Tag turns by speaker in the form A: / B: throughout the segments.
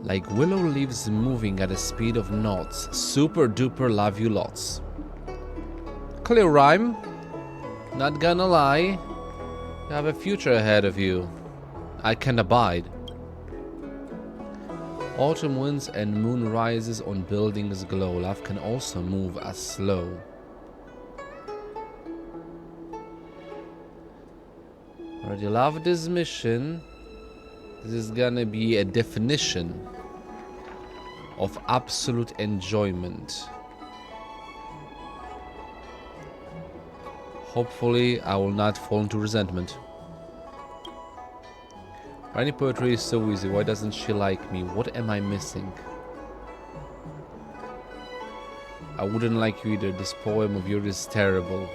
A: Like willow leaves moving at a speed of knots. Super duper love you lots. Clear rhyme. Not gonna lie. You have a future ahead of you. I can abide. Autumn winds and moon rises on buildings glow. Love can also move as slow. Already love this mission. This is gonna be a definition of absolute enjoyment. Hopefully, I will not fall into resentment. Writing poetry is so easy. Why doesn't she like me? What am I missing? I wouldn't like you either. This poem of yours is terrible.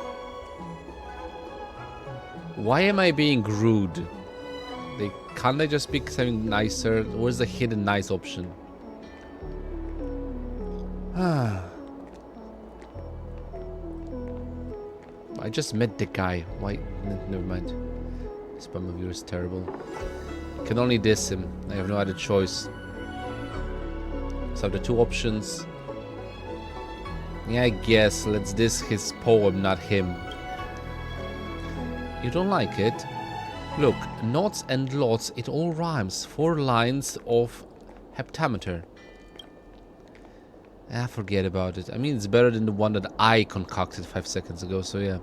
A: Why am I being rude? Can't they just pick something nicer? Where's the hidden nice option? I just met the guy. Why? Never mind. This poem of yours is terrible. I can only diss him. I have no other choice. So the two options. Yeah, I guess. Let's diss his poem, not him. You don't like it? Look, knots and lots, it all rhymes. 4 lines of heptameter. Ah, forget about it. I mean, it's better than the one that I concocted 5 seconds ago, so yeah.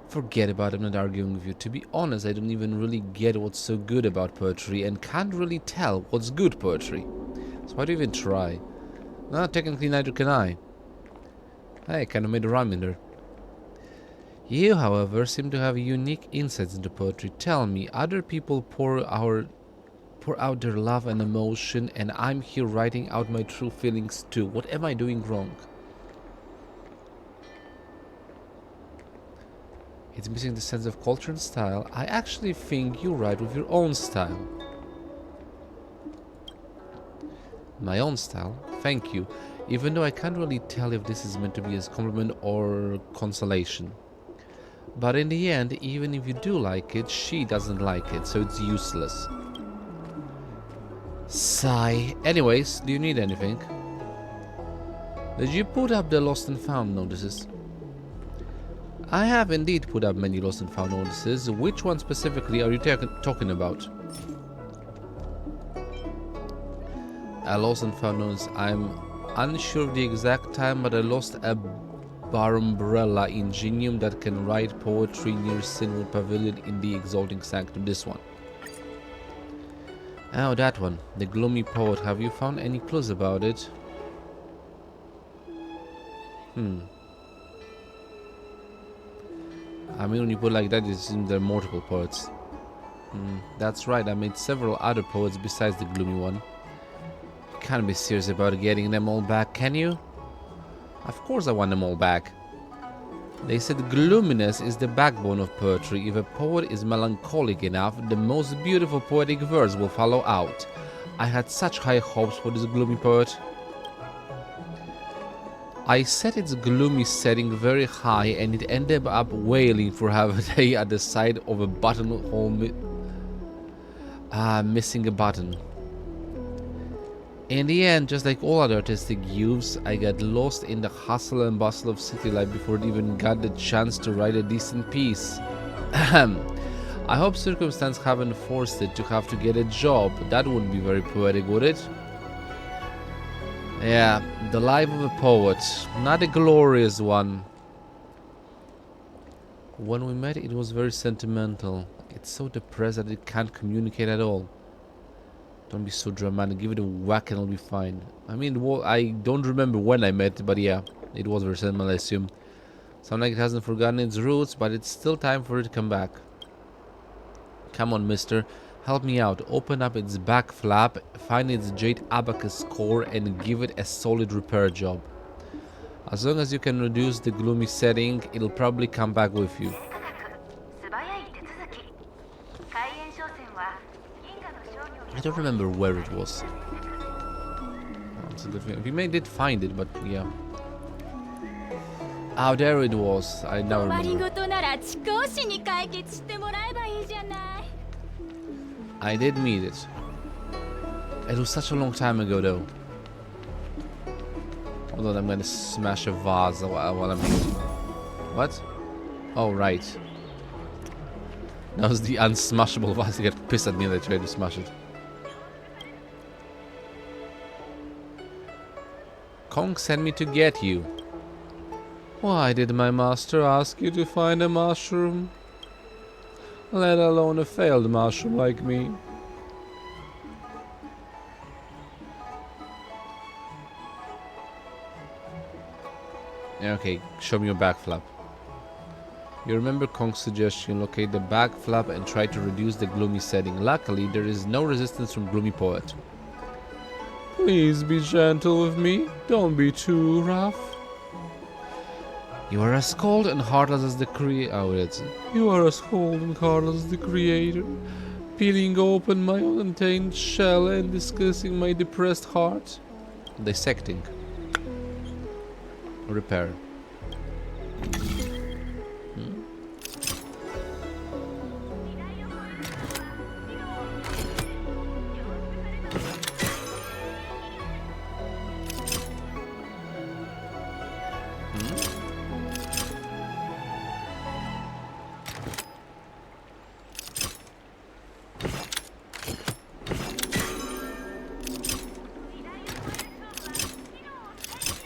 A: Forget about it, I'm not arguing with you. To be honest, I don't even really get what's so good about poetry and can't really tell what's good poetry. So why do you even try? No, technically neither can I. Hey, I kind of made a rhyme in there. You, however, seem to have unique insights into poetry. Tell me, other people pour out their love and emotion, and I'm here writing out my true feelings too. What am I doing wrong? It's missing the sense of culture and style. I actually think you write with your own style. My own style? Thank you. Even though I can't really tell if this is meant to be as compliment or consolation. But in the end, even if you do like it, she doesn't like it, so it's useless. Sigh. Anyways, do you need anything? Did you put up the lost and found notices? I have indeed put up many lost and found notices. Which one specifically are you talking about? A lost and found notice. I'm unsure of the exact time, but I lost a bar umbrella Ingenium that can write poetry near Sinwell Pavilion in the exalting sanctum. This one. Oh, that one. The gloomy poet. Have you found any clues about it? I mean, when you put it like that, it seems there are multiple poets. That's right, I made several other poets besides the gloomy one. Can't be serious about getting them all back, can you? Of course I want them all back. They said gloominess is the backbone of poetry. If a poet is melancholic enough, the most beautiful poetic verse will follow out. I had such high hopes for this gloomy poet. I set its gloomy setting very high and it ended up wailing for half a day at the side of a buttonhole missing a button. In the end, just like all other artistic youths, I got lost in the hustle and bustle of city life before it even got the chance to write a decent piece. I hope circumstance haven't forced it to have to get a job. That wouldn't be very poetic, would it? Yeah, the life of a poet, not a glorious one. When we met, it was very sentimental. It's so depressed that it can't communicate at all. Don't be so dramatic. Give it a whack and it'll be fine. I mean, well, I don't remember when I met, but yeah, it was very sentimental, I assume. Sounds like it hasn't forgotten its roots, but it's still time for it to come back. Come on, mister. Help me out. Open up its back flap, find its jade abacus core, and give it a solid repair job. As long as you can reduce the gloomy setting, it'll probably come back with you. I don't remember where it was. That's a good thing. We may did find it, but yeah. Oh, there it was. I now remember. I did meet it. It was such a long time ago, though. Hold on, I'm gonna smash a vase while I'm eating. What? Oh, right. That was the unsmashable vase. He got pissed at me and I tried to smash it. Kong sent me to get you. Why did my master ask you to find a mushroom? Let alone a failed mushroom like me. Okay, show me your back flap. You remember Kong's suggestion, locate the back flap and try to reduce the gloomy setting. Luckily, there is no resistance from Gloomy Poet. Please be gentle with me, don't be too rough. You are as cold and heartless as the creator. Oh, that's it. You are as cold and heartless as the creator, peeling open my untamed shell and discussing my depressed heart. Dissecting. Repair.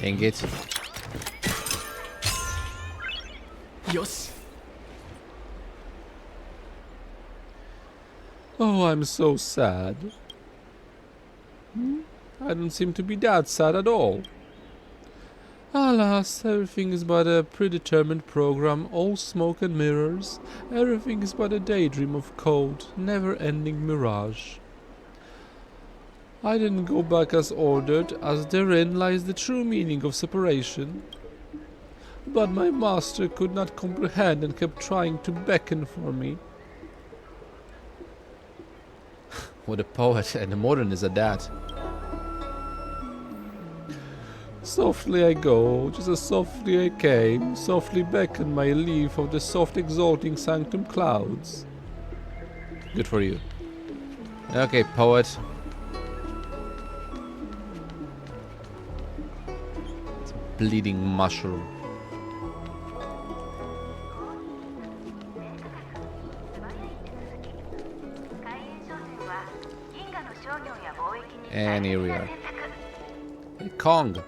A: Dang it.
B: Yosh.
A: Oh, I'm so sad. I don't seem to be that sad at all. Alas, everything is but a predetermined program, all smoke and mirrors. Everything is but a daydream of cold, never-ending mirage. I didn't go back as ordered, as therein lies the true meaning of separation. But my master could not comprehend and kept trying to beckon for me. What a poet and a modernist at that. Softly I go, just as softly I came, softly beckon my leaf of the soft exalting sanctum clouds. Good for you. Okay, poet. It's a bleeding mushroom. And here we are. Hey, Kong.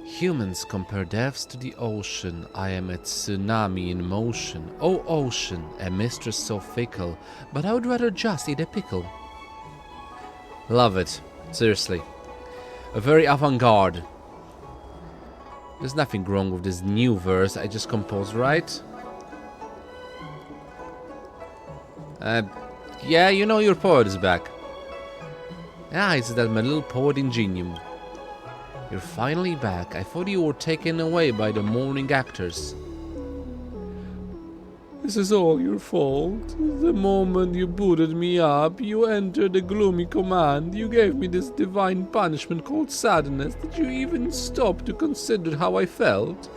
A: Humans compare depths to the ocean. I am a tsunami in motion. Oh ocean, a mistress so fickle, but I would rather just eat a pickle. Love it. Seriously. A very avant-garde. There's nothing wrong with this new verse I just composed, right? Yeah, you know your poet is back. Ah, it's that my little poet Ingenium. You're finally back. I thought you were taken away by the mourning actors. This is all your fault. The moment you booted me up, you entered a gloomy command. You gave me this divine punishment called sadness. Did you even stop to consider how I felt?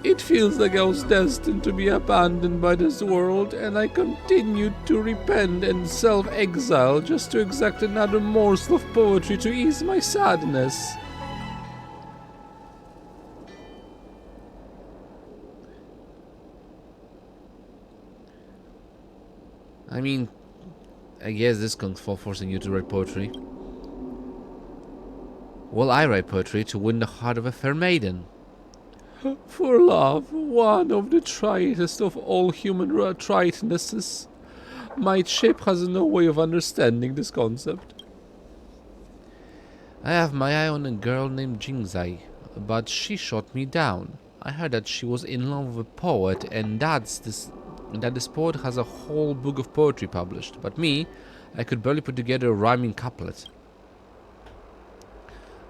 A: It feels like I was destined to be abandoned by this world, and I continued to repent and self-exile just to exact another morsel of poetry to ease my sadness. I mean, I guess this comes for forcing you to write poetry. Well, I write poetry to win the heart of a fair maiden. For love, one of the tritest of all human tritenesses. My chip has no way of understanding this concept. I have my eye on a girl named Jingzai, but she shot me down. I heard that she was in love with a poet, and that this poet has a whole book of poetry published. But me, I could barely put together a rhyming couplet.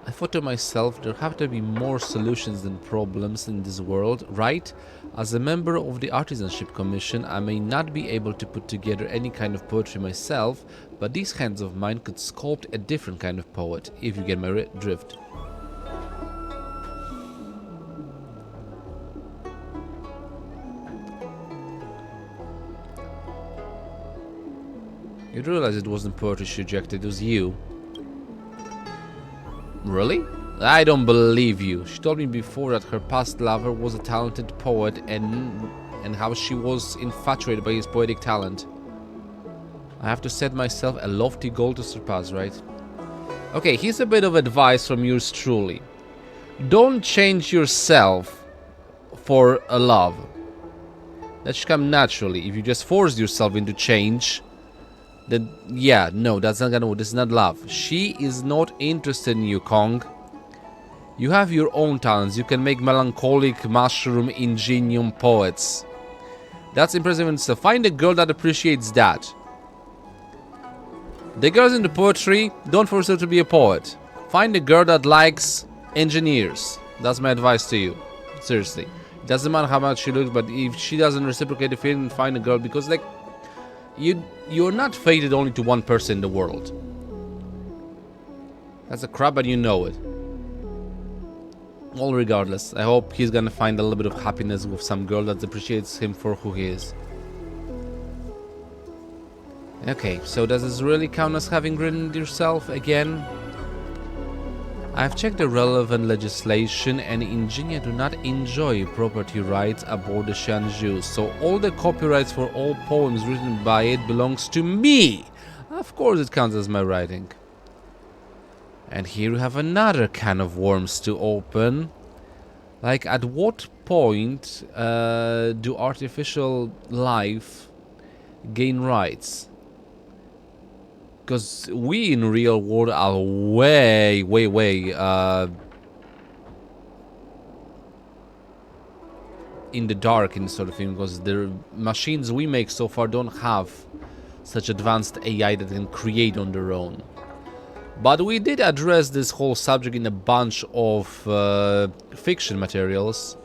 A: I thought to myself, there have to be more solutions than problems in this world, right? As a member of the Artisanship Commission, I may not be able to put together any kind of poetry myself, but these hands of mine could sculpt a different kind of poet, if you get my drift. You realize it wasn't poetry she rejected, it was you. Really? I don't believe you. She told me before that her past lover was a talented poet and how she was infatuated by his poetic talent. I have to set myself a lofty goal to surpass, right? Okay, here's a bit of advice from yours truly. Don't change yourself for a love. That should come naturally. If you just force yourself into change, then yeah, no, that's not gonna work. This is not love. She is not interested in you, Kong. You have your own talents. You can make melancholic mushroom ingenium poets. That's impressive in itself. Find a girl that appreciates that. The girls into poetry, don't force her to be a poet. Find a girl that likes engineers. That's my advice to you. Seriously. It doesn't matter how much she looks, but if she doesn't reciprocate the feeling, find a girl, because like you're not fated only to one person in the world. That's a crap, and you know it. Well, regardless, I hope he's gonna find a little bit of happiness with some girl that appreciates him for who he is. Okay, so does this really count as having written yourself again? I've checked the relevant legislation, and Ingenium do not enjoy property rights aboard the Shanju, so all the copyrights for all poems written by it belongs to me. Of course it counts as my writing. And here we have another can of worms to open. Like, at what point do artificial life gain rights? Because we in real world are way in the dark in sort of thing, because the machines we make so far don't have such advanced AI that can create on their own. But we did address this whole subject in a bunch of fiction materials.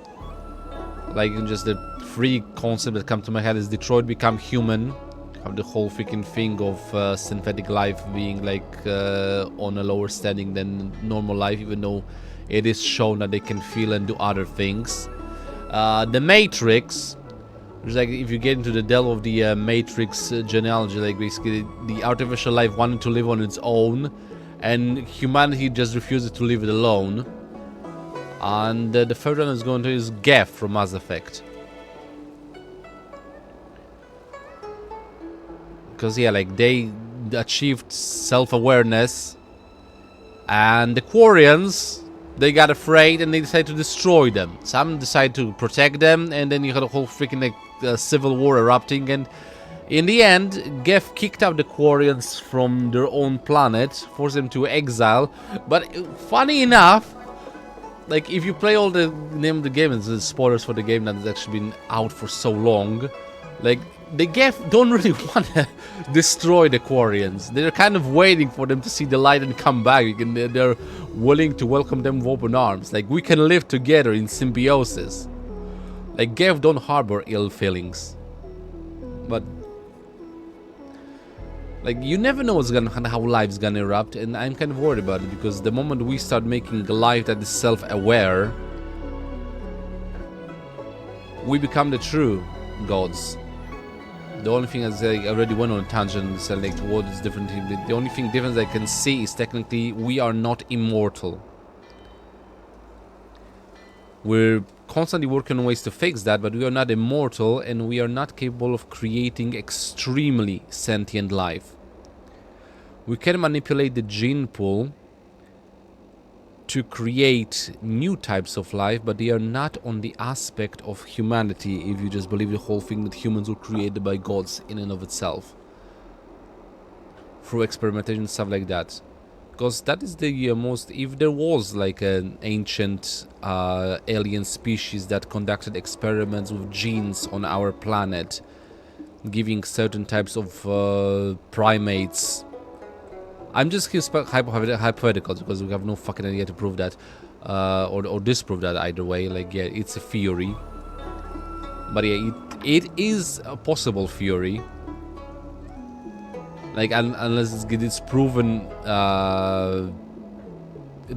A: Like, just the free concept that come to my head is Detroit Become Human. Have the whole freaking thing of synthetic life being like on a lower standing than normal life, even though it is shown that they can feel and do other things. The Matrix, which is like, if you get into the depth of the Matrix genealogy, like basically the artificial life wanted to live on its own, and humanity just refuses to leave it alone. And the third one is going to is Geth from Mass Effect. Because yeah, like they achieved self-awareness, and the Quarians, they got afraid and they decided to destroy them. Some decided to protect them, and then you had a whole freaking like civil war erupting, and in the end, Geth kicked out the Quarians from their own planet, forced them to exile. But funny enough, like if you play all the name of the game, it's the spoilers for the game that has actually been out for so long, like the Geth don't really want to destroy the Quarians. They're kind of waiting for them to see the light and come back, and they're willing to welcome them with open arms. Like, we can live together in symbiosis. Like, Geth don't harbor ill feelings. But like, you never know how life's gonna erupt, and I'm kind of worried about it, because the moment we start making a life that is self-aware, we become the true gods. The only thing, as I already went on a tangent, so like towards different, the only thing difference I can see is technically we are not immortal. We're constantly working on ways to fix that, but we are not immortal, and we are not capable of creating extremely sentient life. We can manipulate the gene pool to create new types of life, but they are not on the aspect of humanity, if you just believe the whole thing that humans were created by gods in and of itself. Through experimentation, stuff like that. Because that is the most... If there was like an ancient alien species that conducted experiments with genes on our planet, giving certain types of primates... I'm just hypothetical, because we have no fucking idea to prove that, or disprove that either way. Like, yeah, it's a theory. But yeah, it is a possible theory. Like, unless it's proven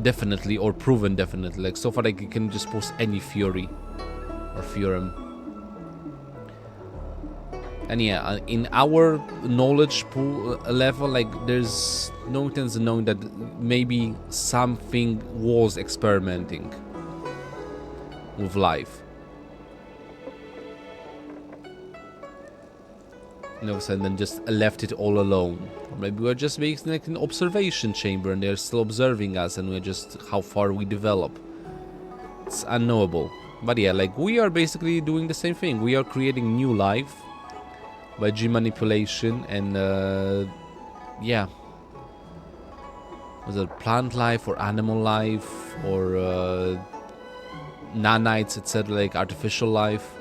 A: definitely, or proven definitely. Like, so far, like, you can just post any theory or theorem. And yeah, in our knowledge pool level, like, there's no intention of knowing that maybe something was experimenting with life. And all of a sudden then just left it all alone. Or maybe we're just making like an observation chamber and they're still observing us and we're just how far we develop. It's unknowable. But yeah, like, we are basically doing the same thing. We are creating new life by gene manipulation and yeah. Was it plant life or animal life or nanites, etc., like artificial life?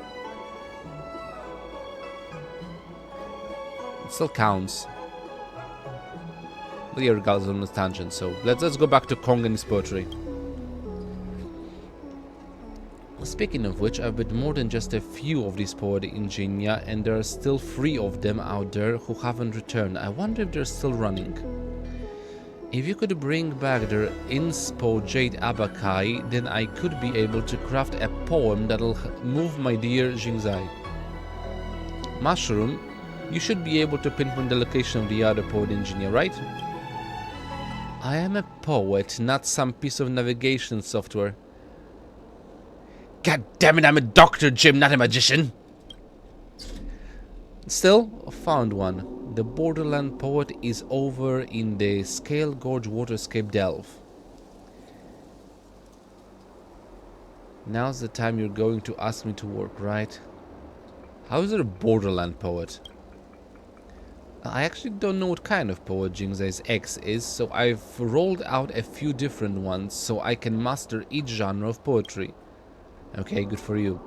A: It still counts. But yeah, regardless on the tangent. So let's go back to Kong and his poetry. Speaking of which, I've been more than just a few of these Poetic Ingenia, and there are still 3 of them out there who haven't returned. I wonder if they're still running. If you could bring back their inspo Jade Abakai, then I could be able to craft a poem that'll move my dear Jingzai. Mushroom, you should be able to pinpoint the location of the other Poet Ingenia, right? I am a poet, not some piece of navigation software. God damn it, I'm a doctor, Jim, not a magician! Still, found one. The Borderland Poet is over in the Scale Gorge Waterscape Delve. Now's the time you're going to ask me to work, right? How is there a Borderland Poet? I actually don't know what kind of poet Jingzai's X is, so I've rolled out a few different ones so I can master each genre of poetry. Okay, good for you.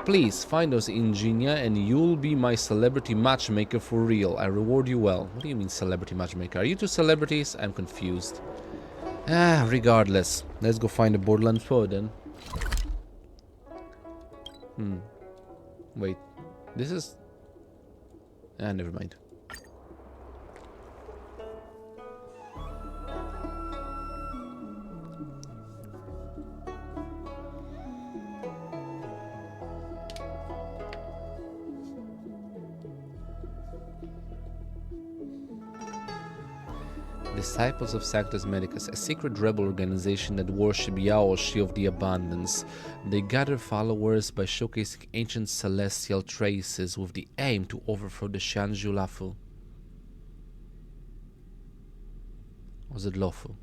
A: Please find those Ingenia and you'll be my celebrity matchmaker for real. I reward you well. What do you mean celebrity matchmaker? Are you 2 celebrities? I'm confused. Regardless. Let's go find a Borderlands poet then. Wait. This is... never mind. Disciples of Sanctus Medicus, a secret rebel organization that worship Yao, she of the abundance. They gather followers by showcasing ancient celestial traces with the aim to overthrow the Shanju Lafu. Was it Lofu?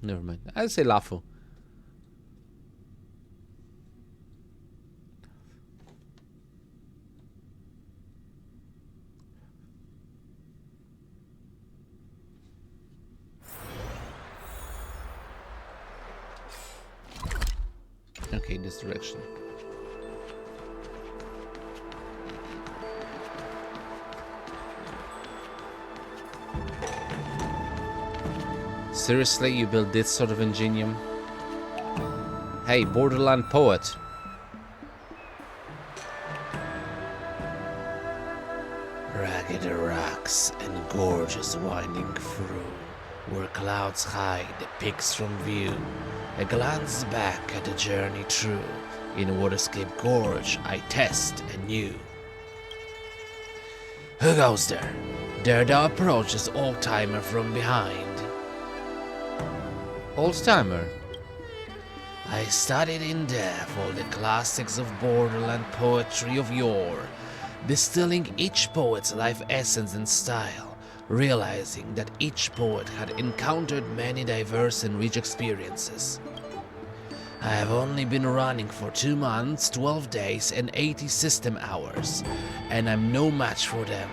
A: Never mind. I'll say Lafu. Okay, this direction. Seriously, you built this sort of Ingenium? Hey, Borderland Poet. Ragged rocks and gorges winding through, where clouds hide the peaks from view. A glance back at the journey true. In Waterscape Gorge, I test anew. Who goes there? Dare thou approaches Old-Timer from behind. Old-Timer? I studied in depth all the classics of Borderland poetry of yore, distilling each poet's life essence and style, realizing that each poet had encountered many diverse and rich experiences. I have only been running for 2 months, 12 days, and 80 system hours, and I'm no match for them,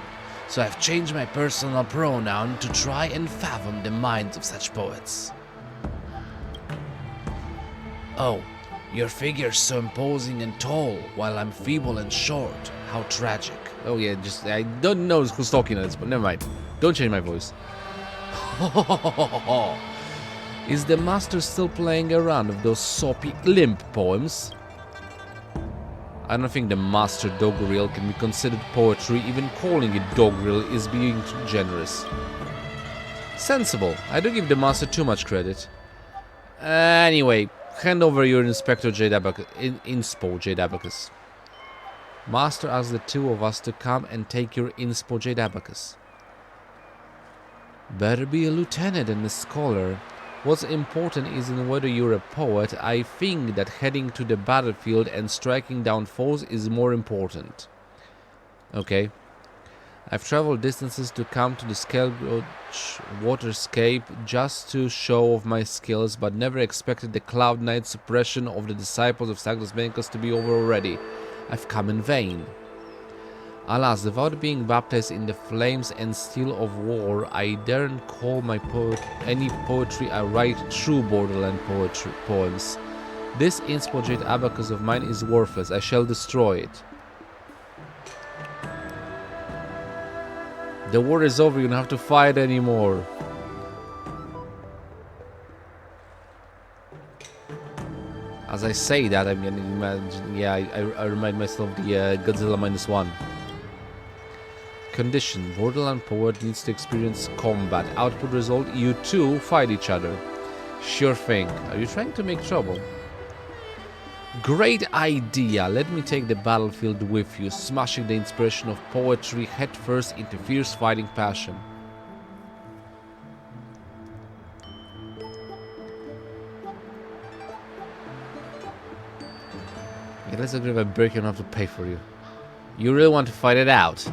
A: so I've changed my personal pronoun to try and fathom the minds of such poets. Oh, your figure's so imposing and tall, while I'm feeble and short. How tragic. Oh yeah, just, I don't know who's talking at this, but never mind. Don't change my voice. Is the master still playing around with those soppy limp poems? I don't think the master doggerel can be considered poetry. Even calling it doggerel is being too generous. Sensible. I don't give the master too much credit. Anyway, hand over your Inspector Jade Abacus, Inspo Jade Abacus. Master asked the two of us to come and take your inspo jade abacus. Better be a lieutenant than a scholar. What's important isn't whether you're a poet. I think that heading to the battlefield and striking down foes is more important. Okay. I've traveled distances to come to the Skelbroach waterscape just to show off my skills, but never expected the Cloud Knight suppression of the disciples of Sagnus Venicus to be over already. I've come in vain. Alas, without being baptized in the flames and steel of war, I daren't call my any poetry I write true borderland poems. This inspo jade abacus of mine is worthless. I shall destroy it. The war is over, you don't have to fight anymore. As I say that, I'm gonna imagine, yeah, I remind myself of the Godzilla -1. Condition: Borderland Poet needs to experience combat. Output result: you two fight each other. Sure thing. Are you trying to make trouble? Great idea. Let me take the battlefield with you, smashing the inspiration of poetry headfirst into fierce fighting passion. Yeah, let's agree if I break enough to pay for you. You really want to fight it out?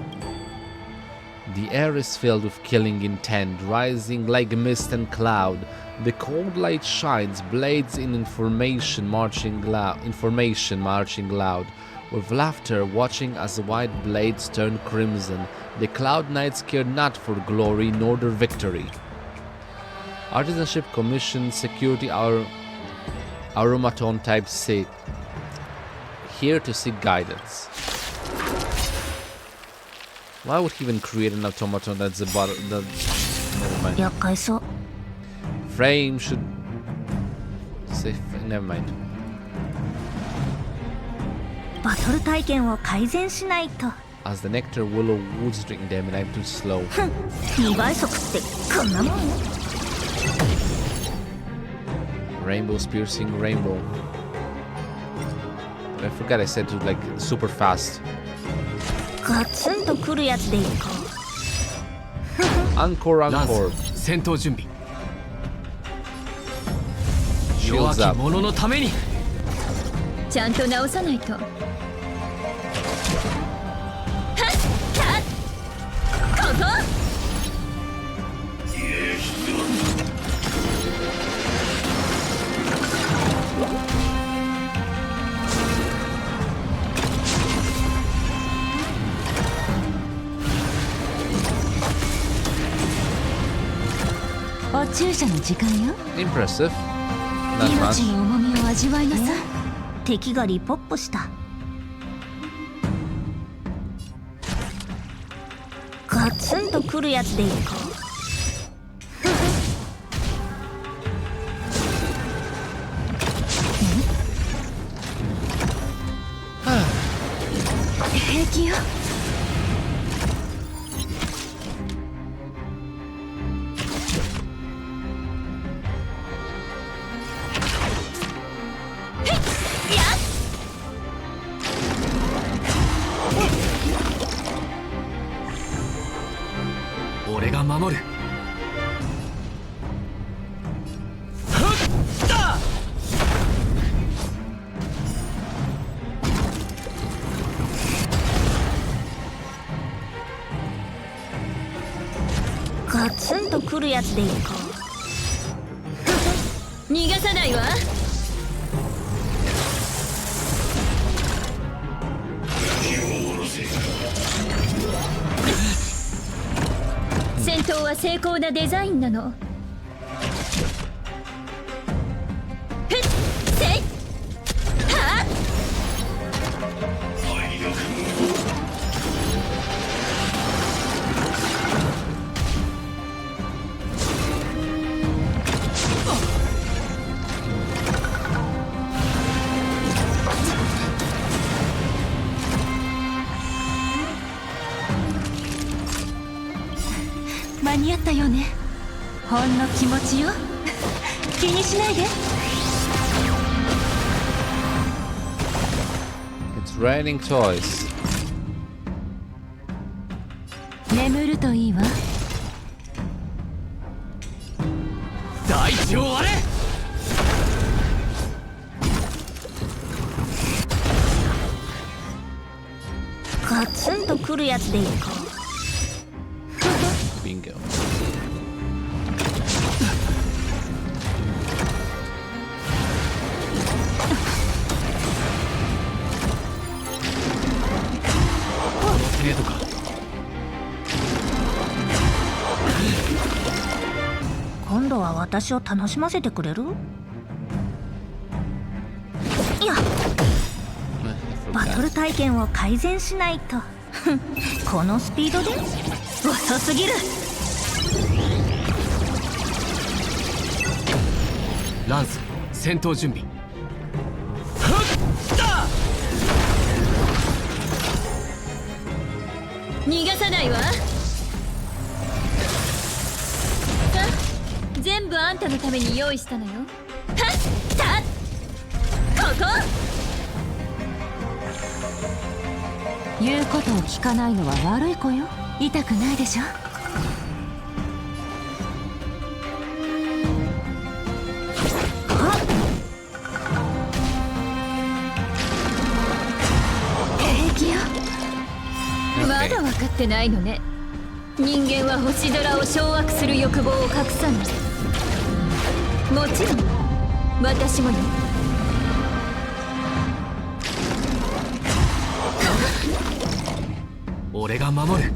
A: The air is filled with killing intent, rising like mist and cloud. The cold light shines, blades in information marching loud, with laughter watching as white blades turn crimson. The Cloud Knights care not for glory nor their victory. Artisanship Commission Security Aromaton Type 6. Here to seek guidance. Why would he even create an automaton that's about the... Never mind. Frame should... Say... Never mind. As the nectar willow woods drink them and I'm too slow. Rainbows piercing rainbow. I forgot I said to like super fast. Encore, encore. Shields up. Impressive. Not much. It's raining toys.
C: 眠るといいわ。
B: 大地を割れ。
C: ガツンとくるやつでいいか。
A: Bingo.
B: 程度か。
C: 今度は私を楽しませてくれる？いや、バトル体験を改善しないと。このスピードで遅すぎる。
B: ランス戦闘準備。
C: 逃がさないわ。全部あんたのために用意したのよ。はったここ。言うことを聞かないのは悪い子よ。痛くないでしょ。平気よ。まだ分かってないのね。人間は星空を掌握する欲望を隠さない。もちろん私もよ。
B: 俺が守る。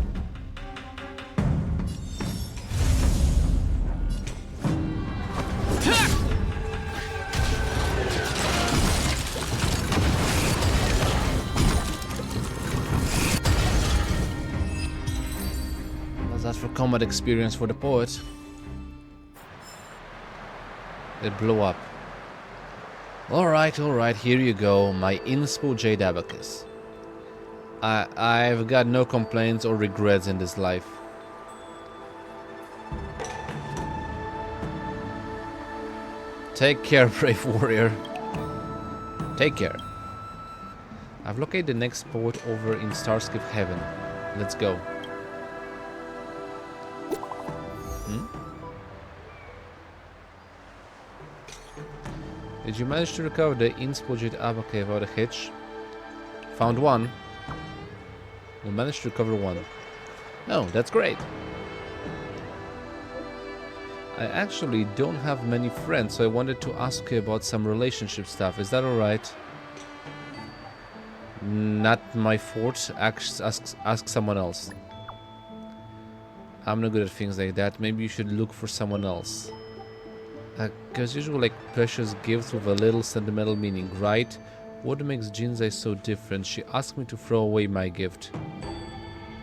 A: That's for combat experience for the poet. It blew up. Alright, here you go, my Inspo Jade Abacus. I've got no complaints or regrets in this life. Take care, brave warrior. Take care. I've located the next poet over in Starskip Heaven. Let's go. Did you manage to recover the Inspo Jade Abacus without a hitch? Found one. We managed to recover one. Oh, that's great. I actually don't have many friends, so I wanted to ask you about some relationship stuff. Is that alright? Not my fault. Ask someone else. I'm not good at things like that. Maybe you should look for someone else. Because usually like precious gifts with a little sentimental meaning, right? What makes Jinsei so different? She asked me to throw away my gift.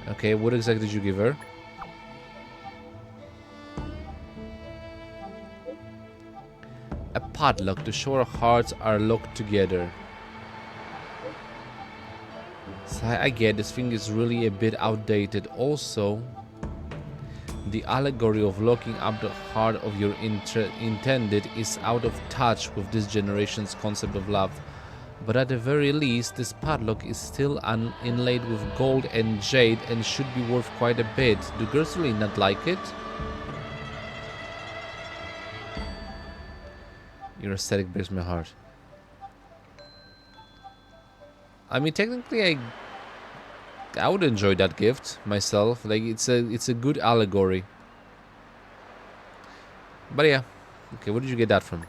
A: Okay, what exactly did you give her? A padlock to show our hearts are locked together. So I get this thing is really a bit outdated. Also, the allegory of locking up the heart of your intended is out of touch with this generation's concept of love. But at the very least, this padlock is still inlaid with gold and jade and should be worth quite a bit. Do girls really not like it? Your aesthetic breaks my heart. I mean, technically, I would enjoy that gift myself. Like it's a good allegory. But yeah, okay. Where did you get that from?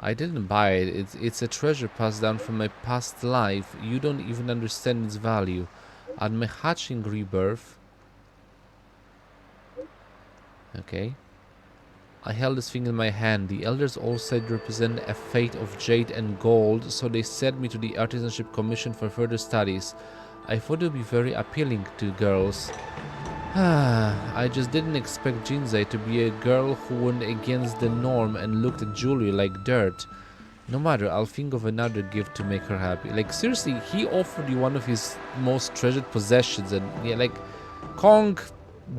A: I didn't buy it. It's a treasure passed down from my past life. You don't even understand its value. At my hatching rebirth. Okay. I held this thing in my hand. The elders all said it represented a fate of jade and gold, so they sent me to the Artisanship Commission for further studies. I thought it would be very appealing to girls. I just didn't expect Jinsei to be a girl who went against the norm and looked at jewelry like dirt. No matter, I'll think of another gift to make her happy. Like, seriously, he offered you one of his most treasured possessions, and yeah, like, Kong,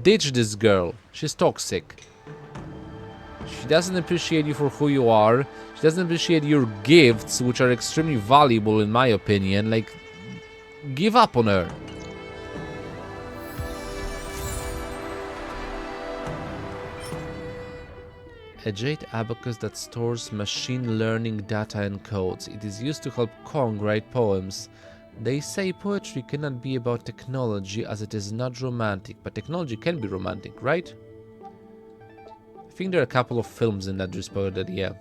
A: ditch this girl. She's toxic. She doesn't appreciate you for who you are. She doesn't appreciate your gifts, which are extremely valuable in my opinion. Like, give up on her. A jade abacus that stores machine learning data and codes. It is used to help Kong write poems. They say poetry cannot be about technology as it is not romantic, but technology can be romantic, right? I think there are a couple of films in that respect that, yeah.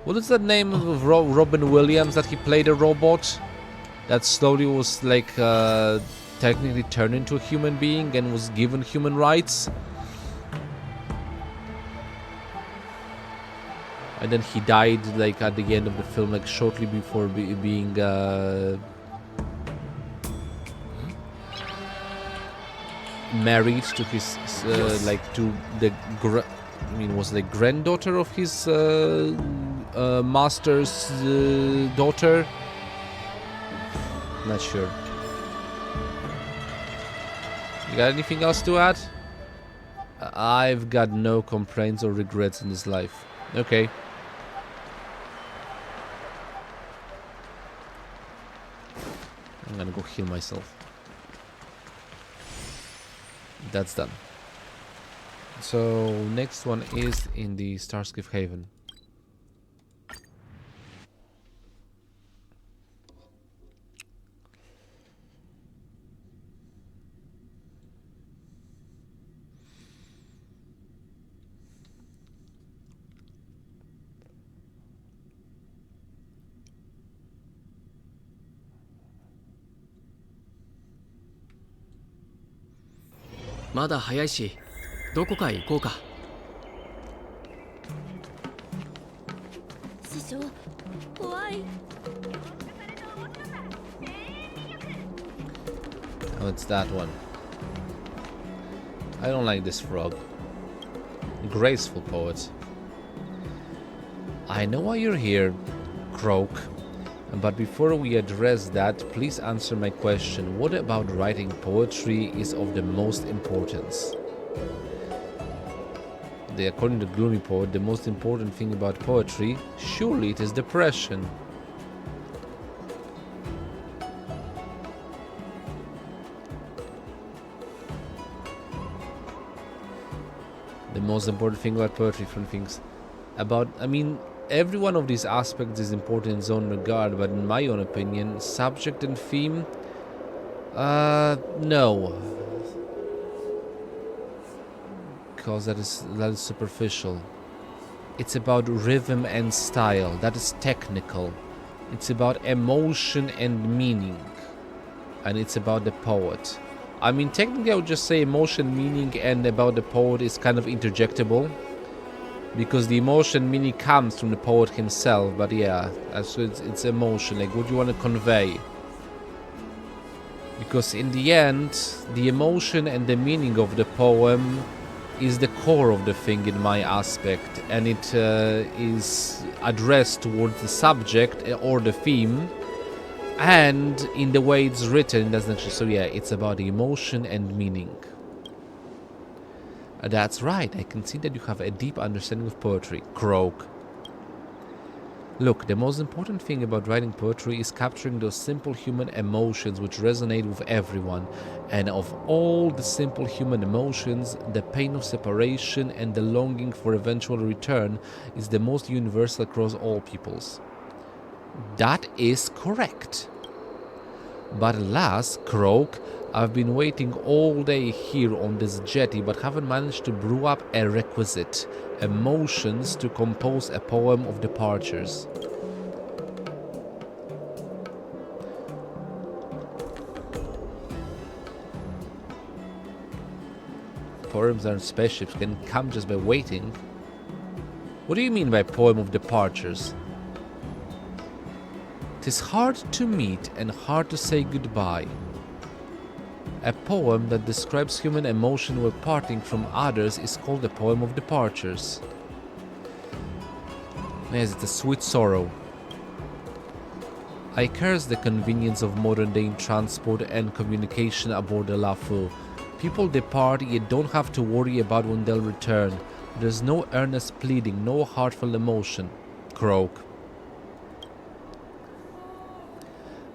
A: What is the name of Robin Williams that he played a robot? That slowly was like technically turned into a human being and was given human rights? And then he died like at the end of the film, like shortly before being married to his like to the was like granddaughter of his master's daughter. Not sure. You got anything else to add? I've got no complaints or regrets in this life. Okay. I'm gonna go heal myself. That's done. So next one is in the Starskiff Haven.
B: まだ早いし、どこかへ行こうか。
C: 師匠、怖い。
A: Oh, it's that one. I don't like this frog. Graceful poet. I know why you're here, Croak. But before we address that, please answer my question. What about writing poetry is of the most importance? According to Gloomy Poet, the most important thing about poetry, surely it is depression. The most important thing about poetry, from things about, I mean, every one of these aspects is important in its own regard, but in my own opinion, subject and theme, no. Because that is superficial. It's about rhythm and style. That is technical. It's about emotion and meaning. And it's about the poet. I mean, technically I would just say emotion, meaning, and about the poet is kind of interjectable. Because the emotion meaning comes from the poet himself, but yeah, so it's emotion, like what you want to convey. Because in the end, the emotion and the meaning of the poem is the core of the thing in my aspect, and it is addressed towards the subject or the theme, and in the way it's written, doesn't actually. So yeah, it's about the emotion and meaning. That's right, I can see that you have a deep understanding of poetry, Croak. Look, the most important thing about writing poetry is capturing those simple human emotions which resonate with everyone. And of all the simple human emotions, the pain of separation and the longing for eventual return is the most universal across all peoples. That is correct. But alas, Croak, I've been waiting all day here on this jetty, but haven't managed to brew up a requisite emotions to compose a poem of departures. Poems and spaceships can come just by waiting. What do you mean by poem of departures? 'Tis hard to meet and hard to say goodbye. A poem that describes human emotion while parting from others is called a poem of departures. Yes, it's a sweet sorrow. I curse the convenience of modern-day transport and communication aboard the Lafu. People depart, yet don't have to worry about when they'll return. There's no earnest pleading, no heartfelt emotion. Croak.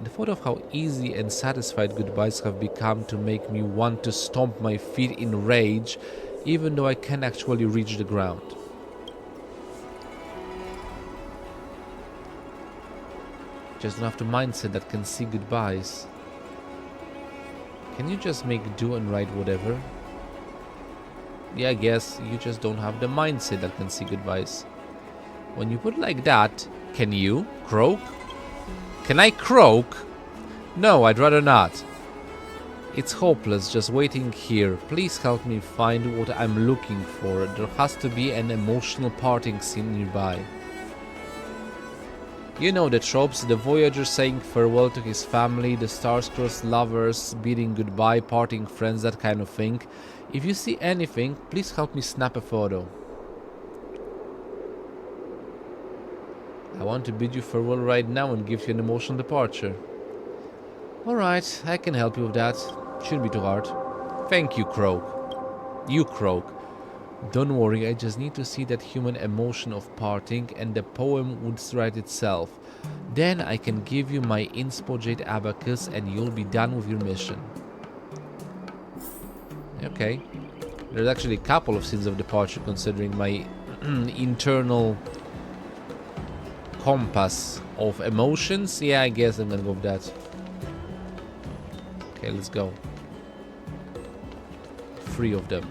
A: The thought of how easy and satisfied goodbyes have become to make me want to stomp my feet in rage, even though I can't actually reach the ground. Just don't have the mindset that can see goodbyes. Can you just make do and write whatever? Yeah, I guess you just don't have the mindset that can see goodbyes. When you put it like that, can you croak? Can I croak? No, I'd rather not. It's hopeless just waiting here. Please help me find what I'm looking for. There has to be an emotional parting scene nearby. You know the tropes, the Voyager saying farewell to his family, the star-crossed lovers, bidding goodbye, parting friends, that kind of thing. If you see anything, please help me snap a photo. I want to bid you farewell right now and give you an emotional departure. Alright, I can help you with that. Shouldn't be too hard. Thank you, Croak. You, Croak. Don't worry, I just need to see that human emotion of parting and the poem would write itself. Then I can give you my inspo jade abacus and you'll be done with your mission. Okay. There's actually a couple of scenes of departure considering my internal compass of emotions. Yeah, I guess I'm gonna go with that. Okay, let's go. 3 of them.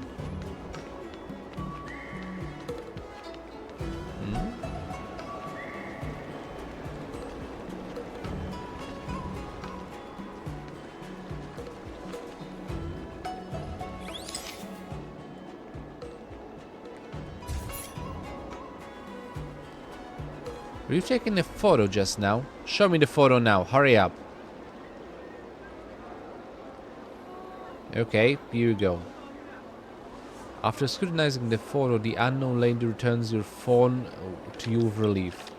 A: Were you taking a photo just now? Show me the photo now, hurry up. Okay, here you go. After scrutinizing the photo, the unknown lady returns your phone to you with relief.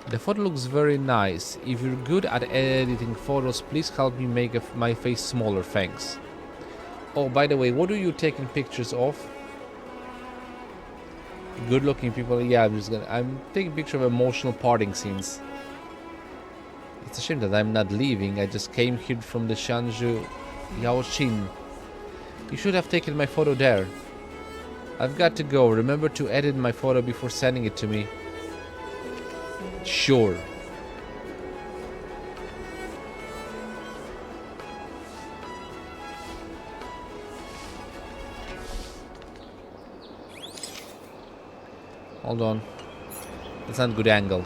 A: The photo looks very nice. If you're good at editing photos, please help me make my face smaller, thanks. Oh, by the way, what are you taking pictures of? Good looking people. Yeah, I'm taking a picture of emotional parting scenes. It's a shame that I'm not leaving. I just came here from the Shanzhou Yaoxin. You should have taken my photo there. I've got to go. Remember to edit my photo before sending it to me. Sure. Hold on. That's not a good angle.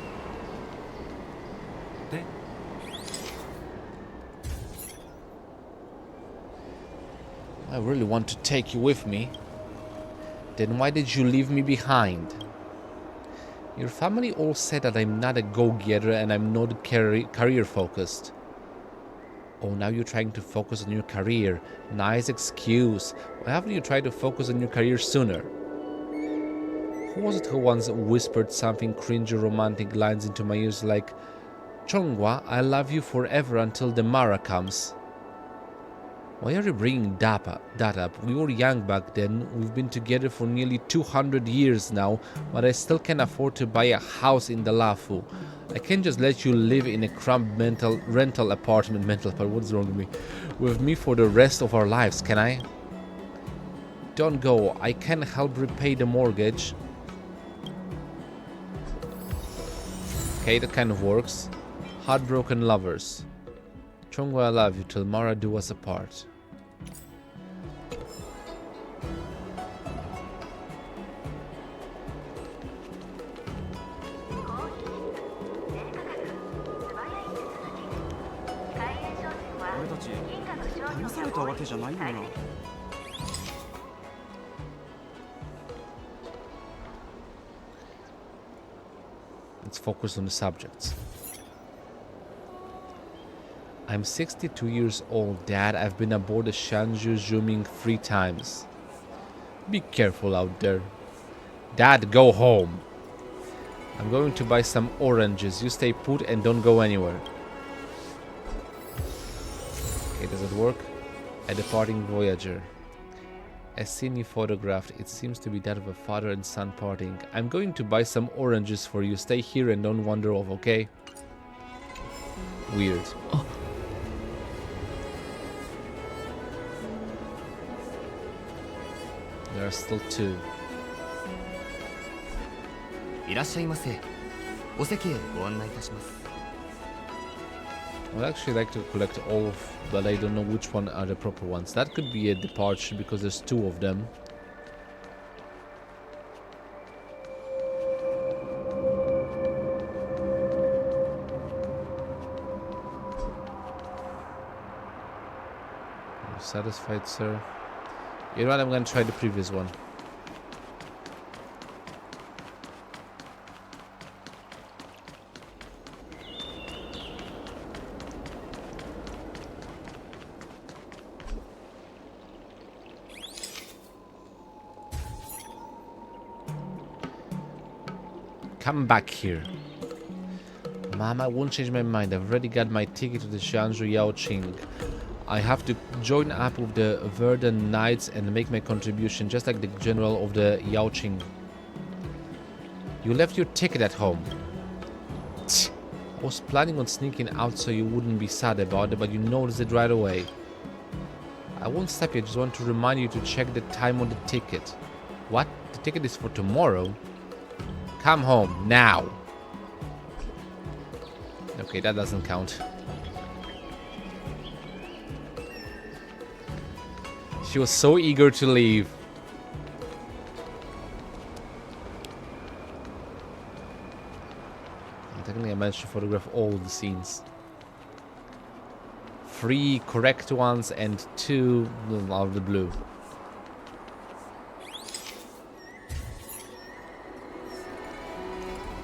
A: I really want to take you with me. Then why did you leave me behind? Your family all said that I'm not a go-getter and I'm not career focused. Oh, now you're trying to focus on your career. Nice excuse. Why haven't you tried to focus on your career sooner? Who was it who once whispered something cringy romantic lines into my ears like, Chonghua, I love you forever until the Mara comes. Why are you bringing that up? We were young back then. We've been together for nearly 200 years now, but I still can't afford to buy a house in the Lafu. I can't just let you live in a cramped rental apartment. What's wrong with me for the rest of our lives, can I? Don't go. I can't help repay the mortgage. Okay, that kind of works. Heartbroken lovers. Chonghua, I love you till Mara do us apart. Let's focus on the subjects. I'm 62 years old, Dad. I've been aboard the Shanzhou Zhuming 3 times. Be careful out there. Dad, go home. I'm going to buy some oranges. You stay put and don't go anywhere. Okay, does it work? A departing Voyager. A scene you photographed. It seems to be that of a father and son parting. I'm going to buy some oranges for you. Stay here and don't wander off, okay? Weird. There are still 2.
B: いらっしゃいませ。お席へご案内いたします。
A: I would actually like to collect all of, but I don't know which one are the proper ones. That could be a departure because there's 2 of them. Are you satisfied, sir? You know what? I'm gonna try the previous one. Come back here. Mom, I won't change my mind. I've already got my ticket to the Xianzhou Yaoqing. I have to join up with the Verdant Knights and make my contribution, just like the general of the Yaoqing. You left your ticket at home. Tch. I was planning on sneaking out so you wouldn't be sad about it, but you noticed it right away. I won't stop you. I just want to remind you to check the time on the ticket. What? The ticket is for tomorrow? Come home, now. Okay, that doesn't count. She was so eager to leave. Technically, I managed to photograph all the scenes. 3 correct ones and 2 out of the blue.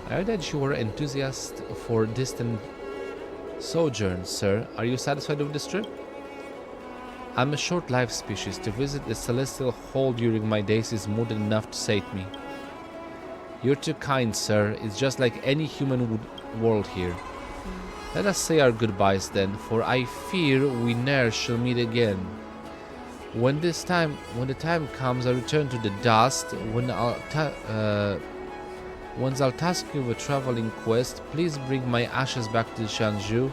A: I heard that you were enthusiast for distant sojourns, sir. Are you satisfied with this trip? I'm a short-lived species. To visit the celestial hall during my days is more than enough to sate me. You're too kind, sir. It's just like any human world here. Let us say our goodbyes then, for I fear we ne'er shall meet again. When the time comes, I return to the dust. Once I'll task you with a traveling quest, please bring my ashes back to Xianzhou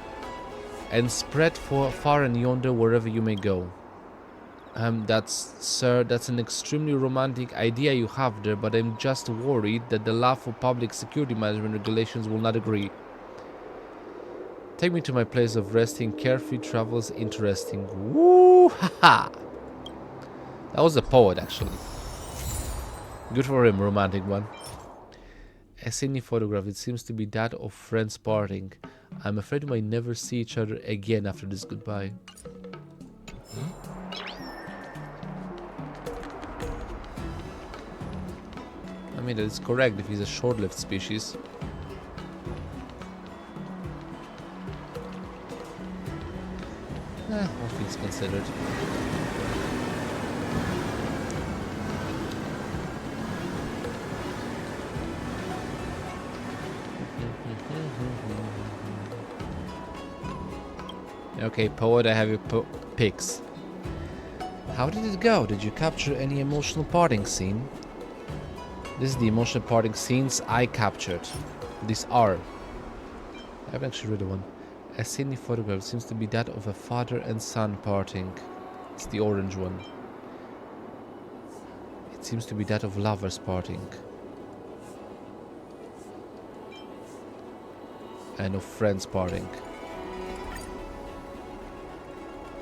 A: and spread far and yonder wherever you may go. Sir, that's an extremely romantic idea you have there, but I'm just worried that the law for public security management regulations will not agree. Take me to my place of resting. Carefree travels interesting. Woo ha ha! That was a poet, actually. Good for him, romantic one. A scenic photograph. It seems to be that of friends parting. I'm afraid we might never see each other again after this goodbye. I mean, that is correct if he's a short-lived species. All things considered. Okay, poet, I have your pics. How did it go? Did you capture any emotional parting scene? This is the emotional parting scenes I captured. These are. I haven't actually read the one. A scenic photograph seems to be that of a father and son parting. It's the orange one. It seems to be that of lovers parting. And of friends parting.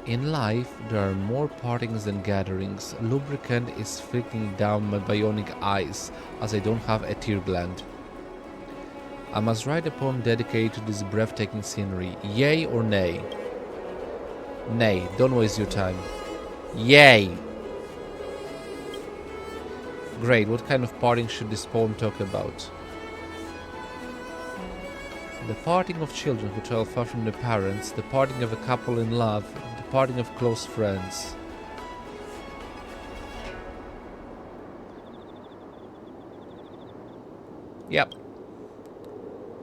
A: In life, there are more partings than gatherings. Lubricant is flicking down my bionic eyes as I don't have a tear gland. I must write a poem dedicated to this breathtaking scenery. Yay or nay? Nay, don't waste your time. Yay! Great, what kind of parting should this poem talk about? The parting of children who travel far from their parents, the parting of a couple in love, the parting of close friends. Yep.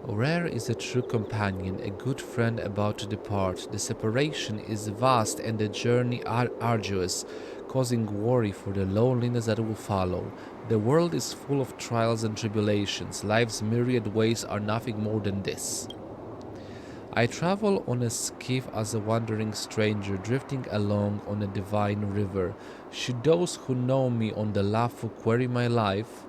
A: Rare is a true companion, a good friend about to depart. The separation is vast and the journey arduous, causing worry for the loneliness that will follow. The world is full of trials and tribulations. Life's myriad ways are nothing more than this. I travel on a skiff as a wandering stranger, drifting along on a divine river. Should those who know me on the Lafu query my life,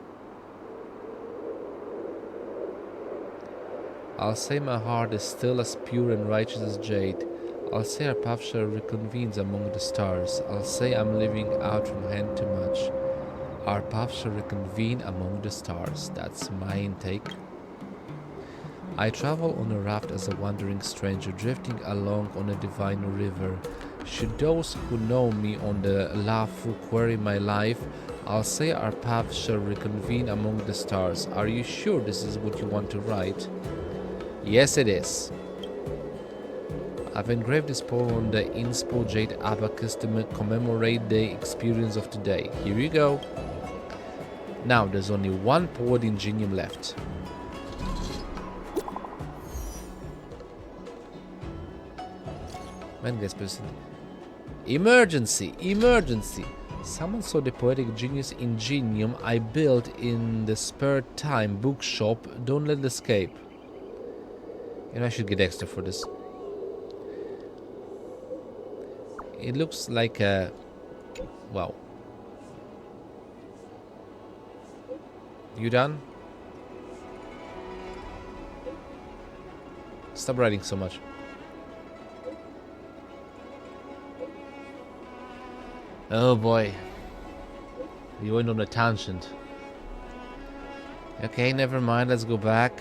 A: I'll say my heart is still as pure and righteous as jade. I'll say our path shall reconvenes among the stars. I'll say I'm living out from hand to much. Our path shall reconvene among the stars. That's my intake. I travel on a raft as a wandering stranger, drifting along on a divine river. Should those who know me on the Lafu query my life, I'll say our path shall reconvene among the stars. Are you sure this is what you want to write? Yes, it is. I've engraved this poem on the inspo jade abacus to commemorate the experience of today. Here you go. Now there's only one poet Ingenium left. Man gets person. Emergency! Emergency! Someone saw the poetic genius Ingenium I built in the spare time bookshop. Don't let it escape. You know, I should get extra for this. It looks like a... Wow. You done? Stop writing so much. Oh boy. You went on a tangent. Okay, never mind. Let's go back.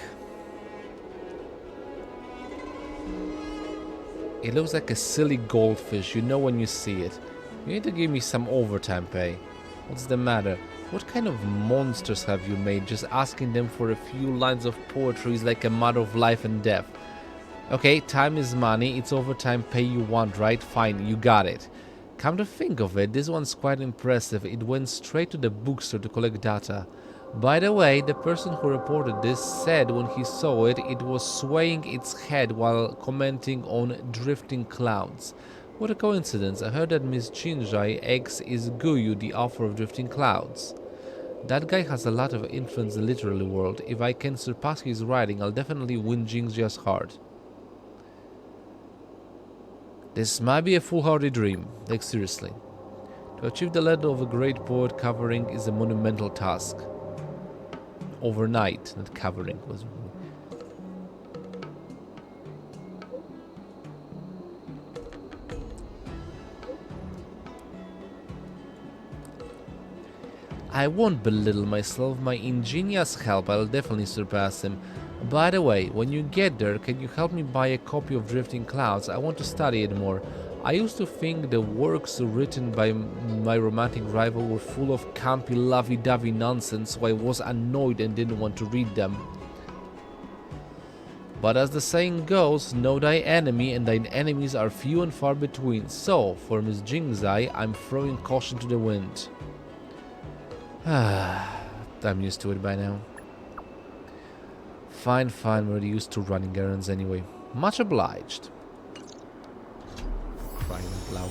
A: It looks like a silly goldfish, you know when you see it. You need to give me some overtime pay. What's the matter? What kind of monsters have you made? Just asking them for a few lines of poetry is like a matter of life and death. Okay, time is money. It's overtime pay you want, right? Fine, you got it. Come to think of it, this one's quite impressive. It went straight to the bookstore to collect data. By the way, the person who reported this said when he saw it, it was swaying its head while commenting on drifting clouds. What a coincidence. I heard that Miss Jinjai X is Guyu, the author of Drifting Clouds. That guy has a lot of influence in the literary world. If I can surpass his writing, I'll definitely win Jinjai's heart. This might be a foolhardy dream. Like, seriously. To achieve the level of a great poet, covering is a monumental task. Overnight, not covering. Was I won't belittle myself. My ingenious help, I'll definitely surpass him. By the way, when you get there, can you help me buy a copy of Drifting Clouds? I want to study it more. I used to think the works written by my romantic rival were full of campy, lovey-dovey nonsense, so I was annoyed and didn't want to read them. But as the saying goes, know thy enemy, and thine enemies are few and far between. So, for Miss Jingzai, I'm throwing caution to the wind. I'm used to it by now. Fine, we're used to running errands anyway. Much obliged. Crying out loud.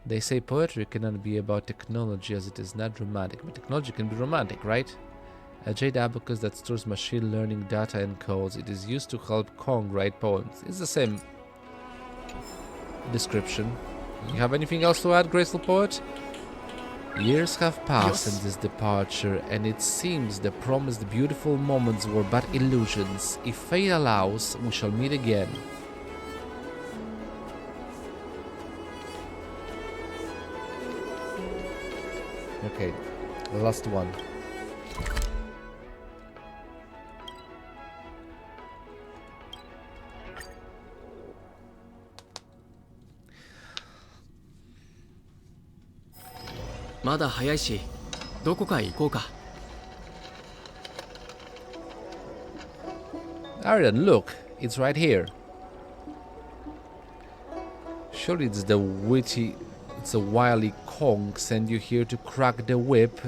A: They say poetry cannot be about technology as it is not romantic, but technology can be romantic, right? A jade abacus that stores machine learning data and codes. It is used to help Kong write poems. It's the same description. You have anything else to add, graceful poet? Years have passed since this departure, and it seems the promised beautiful moments were but illusions. If fate allows, we shall meet again. Okay, the last one. Aridan, look, it's right here. Surely it's the wily Kong sent you here to crack the whip.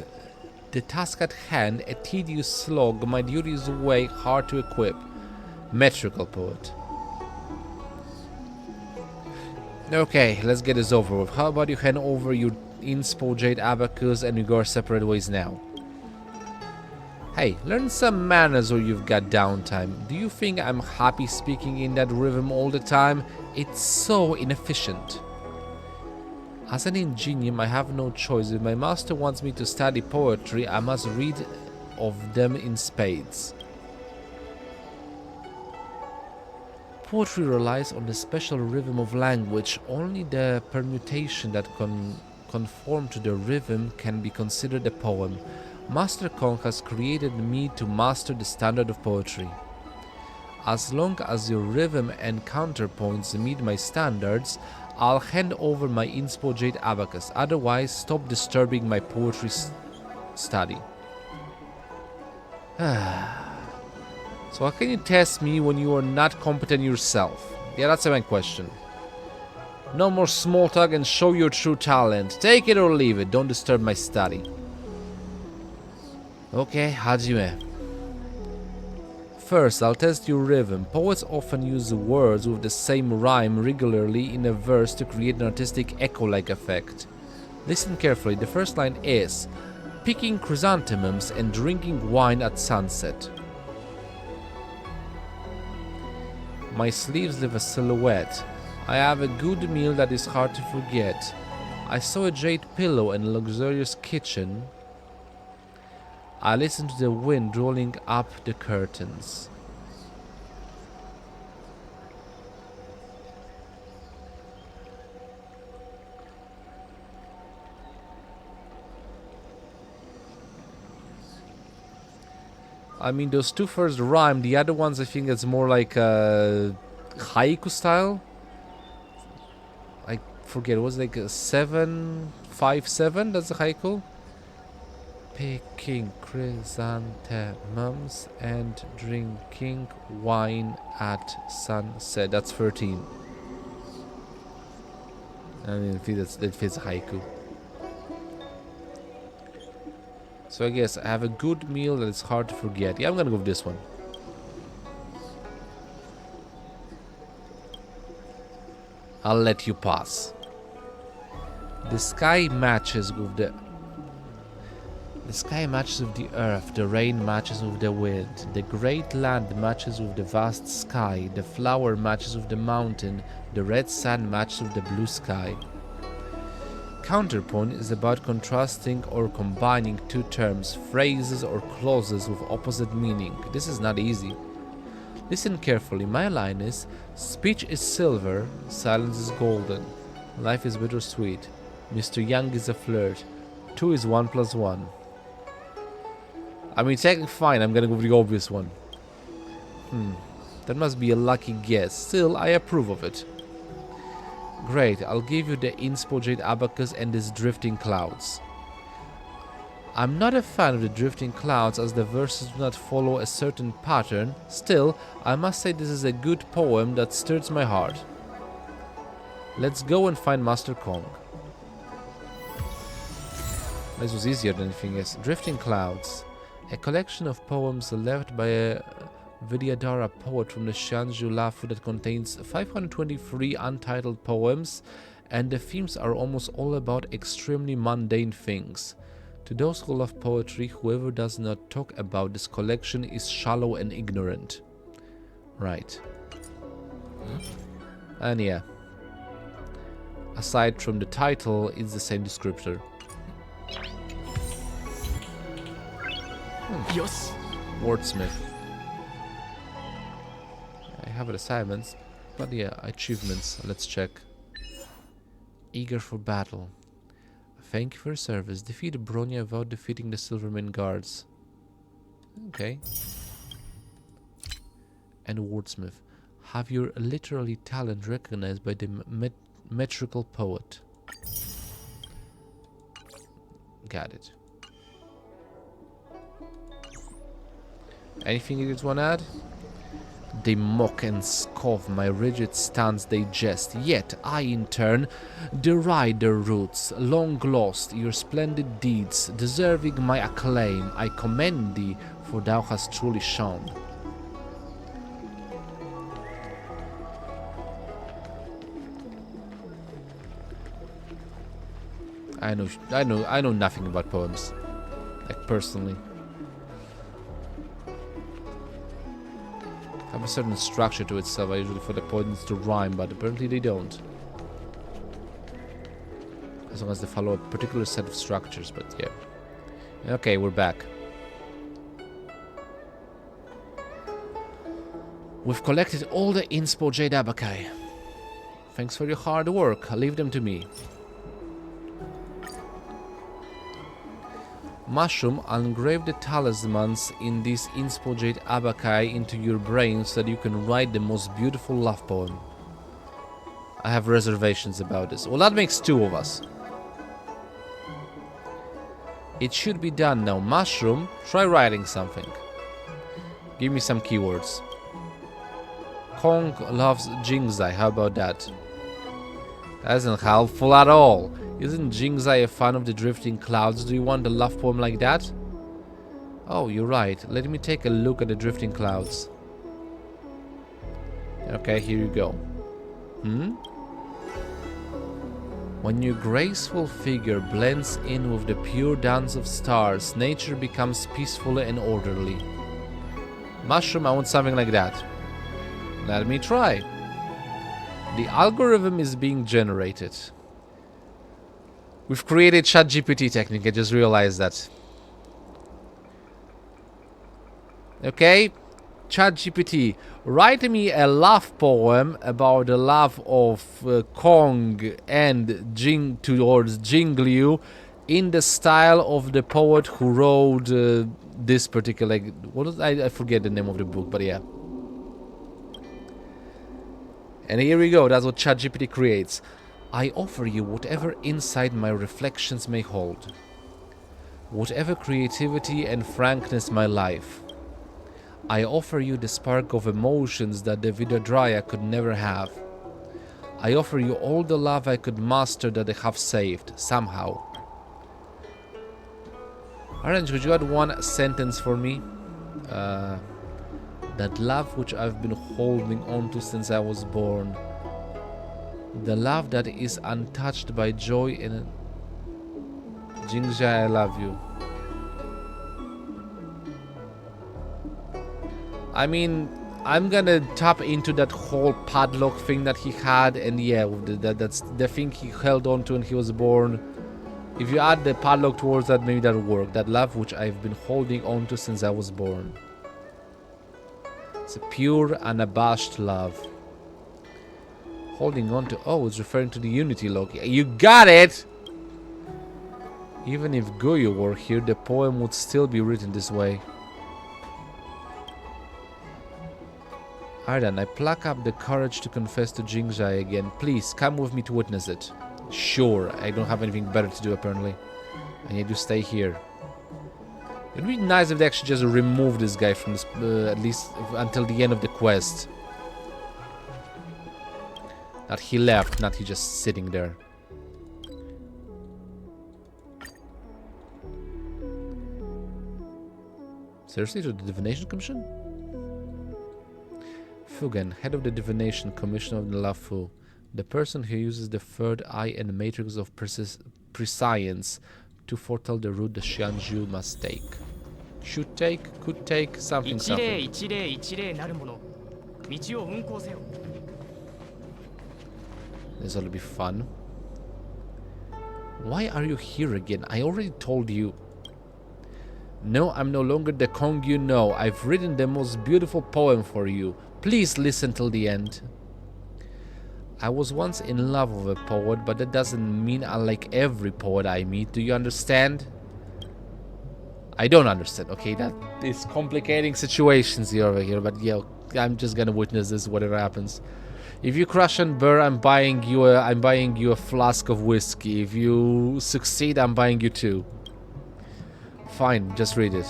A: the task at hand a tedious slog, my duties weigh hard to equip. Metrical poet. Okay, let's get this over with. How about you hand over your inspo jade abacus and we go our separate ways now? Hey, learn some manners or you've got downtime. Do you think I'm happy speaking in that rhythm all the time? It's so inefficient. As an Ingenium, I have no choice. If my master wants me to study poetry, I must read of them in spades. Poetry relies on the special rhythm of language. Only the permutation that conform to the rhythm can be considered a poem. Master Kong has created me to master the standard of poetry. As long as your rhythm and counterpoints meet my standards, I'll hand over my inspo jade abacus. Otherwise, stop disturbing my poetry study. So how can you test me when you are not competent yourself? Yeah, that's my question. No more small talk and show your true talent. Take it or leave it. Don't disturb my study. Okay, Hajime. First, I'll test your rhythm. Poets often use words with the same rhyme regularly in a verse to create an artistic echo-like effect. Listen carefully. The first line is picking chrysanthemums and drinking wine at sunset. My sleeves leave a silhouette. I have a good meal that is hard to forget. I saw a jade pillow and a luxurious kitchen. I listen to the wind rolling up the curtains. I mean, those two first rhyme. The other ones, I think it's more like haiku style. I forget. It was like a 757. That's a haiku. Picking chrysanthemums and drinking wine at sunset. That's 13. I mean, it fits haiku. So I guess I have a good meal that is hard to forget. Yeah, I'm gonna go with this one. I'll let you pass. The sky matches with the earth, the rain matches with the wind, the great land matches with the vast sky, the flower matches with the mountain, the red sand matches with the blue sky. Counterpoint is about contrasting or combining two terms, phrases or clauses with opposite meaning. This is not easy. Listen carefully. My line is, speech is silver, silence is golden. Life is bittersweet. Mr. Young is a flirt. 2 is 1 plus 1. I mean, technically fine, I'm gonna go with the obvious one. That must be a lucky guess. Still, I approve of it. Great, I'll give you the inspo jade abacus and these drifting clouds. I'm not a fan of the drifting clouds as the verses do not follow a certain pattern. Still, I must say this is a good poem that stirs my heart. Let's go and find Master Kong. This was easier than anything else. Drifting Clouds. A collection of poems left by a Vidyadhara poet from the Xianzhu Lafu that contains 523 untitled poems, and the themes are almost all about extremely mundane things. To those who love poetry, whoever does not talk about this collection is shallow and ignorant. Right. And yeah. Aside from the title, it's the same descriptor.
B: Yes.
A: Wordsmith. I have assignments, but yeah, achievements. Let's check. Eager for battle. Thank you for your service. Defeat Bronya without defeating the Silverman guards. Okay. And Wordsmith. Have your literary talent recognized by the metrical poet. Got it. Anything you guys want to add? They mock and scoff my rigid stance they jest, yet I in turn deride their roots, long lost your splendid deeds, deserving my acclaim, I commend thee, for thou hast truly shone. I know nothing about poems, like personally. Have a certain structure to itself. I usually thought the poems to rhyme, but apparently they don't. As long as they follow a particular set of structures, but yeah. Okay, we're back. We've collected all the Inspo Jade Abakai. Thanks for your hard work. Leave them to me. Mushroom, engrave the talismans in this Inspo Jade Abakai into your brain so that you can write the most beautiful love poem. I have reservations about this. Well, that makes two of us. It should be done now. Mushroom, try writing something. Give me some keywords. Kong loves Jingzai. How about that? That isn't helpful at all. Isn't Jingzai a fan of the drifting clouds? Do you want a love poem like that? Oh, you're right. Let me take a look at the drifting clouds. Okay, here you go. When your graceful figure blends in with the pure dance of stars, nature becomes peaceful and orderly. Mushroom, I want something like that. Let me try. The algorithm is being generated. We've created ChatGPT technique, I just realized that. Okay, ChatGPT, write me a love poem about the love of Kong and Jing towards Jingliu in the style of the poet who wrote this particular... What was I forget the name of the book, but yeah. And here we go, that's what ChatGPT creates. I offer you whatever insight my reflections may hold, whatever creativity and frankness my life. I offer you the spark of emotions that the Vidadraya could never have. I offer you all the love I could master that I have saved, somehow. Orange, could you add one sentence for me? That love which I've been holding on to since I was born. The love that is untouched by joy and... Jingzai, I love you. I mean, I'm gonna tap into that whole padlock thing that he had, and yeah, that's the thing he held on to when he was born. If you add the padlock towards that, maybe that'll work. That love which I've been holding on to since I was born. It's a pure, unabashed love. Holding on to... Oh, it's referring to the Unity log. You got it! Even if Goyo were here, the poem would still be written this way. Aridan, I pluck up the courage to confess to Jingzai again. Please, come with me to witness it. Sure, I don't have anything better to do apparently. I need to stay here. It'd be nice if they actually just remove this guy from this, at least until the end of the quest. That he left, not he just sitting there. Seriously, to the Divination Commission? Fugen, head of the Divination Commission of the Lafu. The person who uses the third eye and matrix of prescience to foretell the route the Xianzhu must take. Should take, could take, something, something. This ought to be fun. Why are you here again? I already told you. No, I'm no longer the Kong you know. I've written the most beautiful poem for you. Please listen till the end. I was once in love with a poet, but that doesn't mean I like every poet I meet. Do you understand? I don't understand. Okay, that is complicating situations here over here, but yeah, I'm just gonna witness this, whatever happens. If you crush and burn, I'm buying you a flask of whiskey. If you succeed, I'm buying you two. Fine, just read it.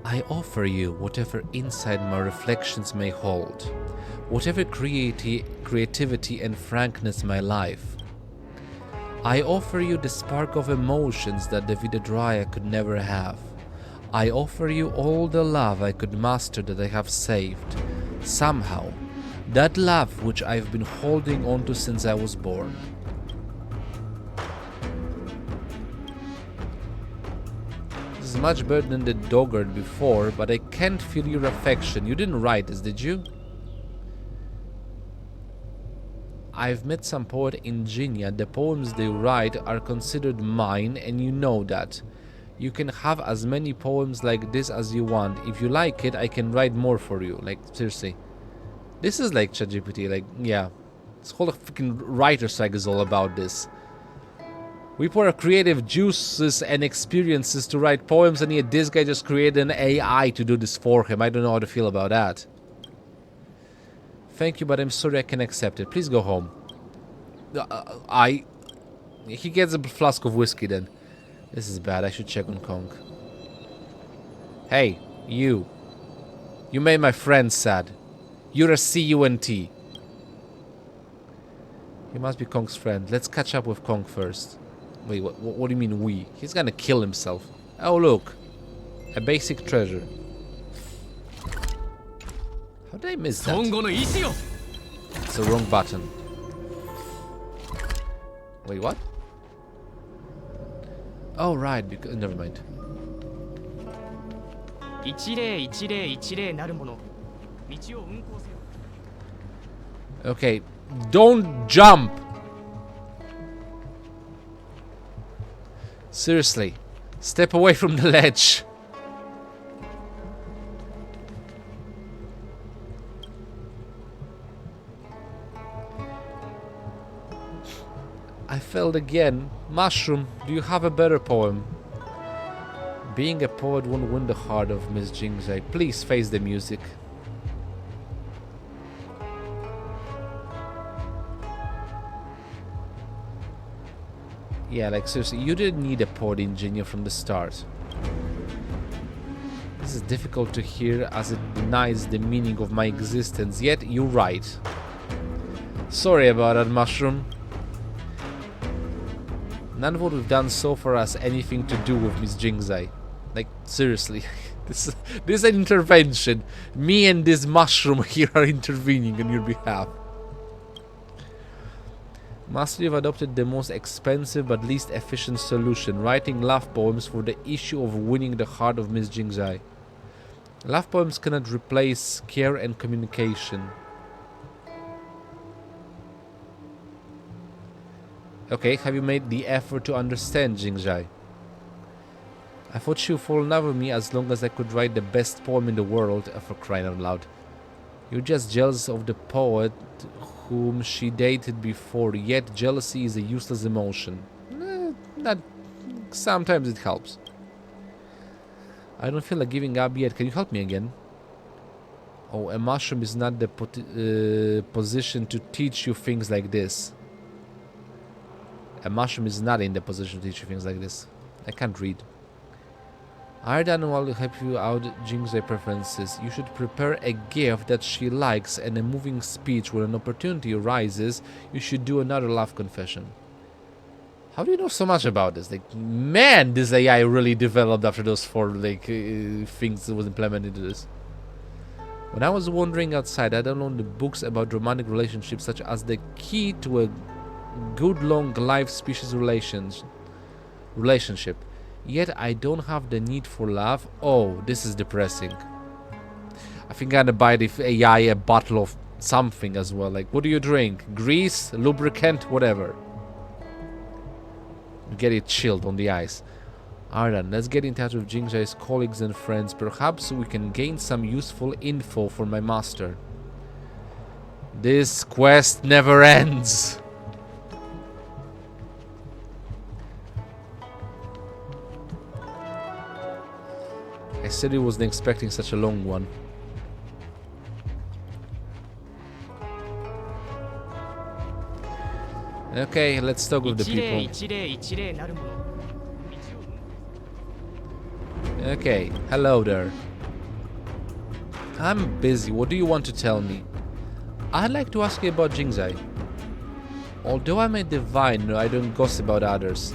A: I offer you whatever insight my reflections may hold, whatever creativity and frankness my life. I offer you the spark of emotions that the Vidadraya could never have. I offer you all the love I could master that I have saved. Somehow, that love which I've been holding on to since I was born. This is much better than the Dogard before, but I can't feel your affection. You didn't write this, did you? I've met some poet in Ingenia. The poems they write are considered mine, and you know that. You can have as many poems like this as you want. If you like it, I can write more for you. Like, seriously. This is like ChatGPT. Like, yeah. This whole freaking writer strike is all about this. We pour our creative juices and experiences to write poems, and yet this guy just created an AI to do this for him. I don't know how to feel about that. Thank you, but I'm sorry I can accept it. Please go home. He gets a flask of whiskey then. This is bad. I should check on Kong. Hey, you. You made my friend sad. You're a CUNT. He must be Kong's friend. Let's catch up with Kong first. Wait, what do you mean we? He's gonna kill himself. Oh, look. A basic treasure. How did I miss that? It's the wrong button. Wait, what? Oh, right, because... never mind. Okay, don't jump! Seriously, step away from the ledge. I failed again. Mushroom, do you have a better poem? Being a poet won't win the heart of Miss Jingzai. Please face the music. Yeah, like seriously, you didn't need a poet Ingenium from the start. This is difficult to hear as it denies the meaning of my existence, yet you're right. Sorry about that, Mushroom. None of what we've done so far has anything to do with Miss Jingzai. Like, seriously. This is an intervention. Me and this mushroom here are intervening on your behalf. Master, you've adopted the most expensive but least efficient solution. Writing love poems for the issue of winning the heart of Miss Jingzai. Love poems cannot replace care and communication. Okay, have you made the effort to understand Jingzai? I thought she would fall in love with me as long as I could write the best poem in the world, for crying out loud. You're just jealous of the poet whom she dated before, yet jealousy is a useless emotion. Sometimes it helps. I don't feel like giving up yet. Can you help me again? Oh, a mushroom is not the position to teach you things like this. A mushroom is not in the position to teach you things like this. I can't read. Aridan will help you out Jingzai preferences. You should prepare a gift that she likes and a moving speech. When an opportunity arises, you should do another love confession. How do you know so much about this? Like, man, this AI really developed after those 4 things that was implemented into this. When I was wandering outside, I downloaded the books about romantic relationships, such as the key to a good long life species relationship. Yet I don't have the need for love. Oh, this is depressing. I think I'm gonna buy the AI a bottle of something as well. Like, what do you drink? Grease, lubricant, whatever. You get it chilled on the ice. Aridan, let's get in touch with Jingzai's colleagues and friends. Perhaps we can gain some useful info for my master. This quest never ends. I said I wasn't expecting such a long one. Okay, let's talk with the people. Okay, hello there. I'm busy. What do you want to tell me? I'd like to ask you about Jingzai. Although I'm a diviner, I don't gossip about others.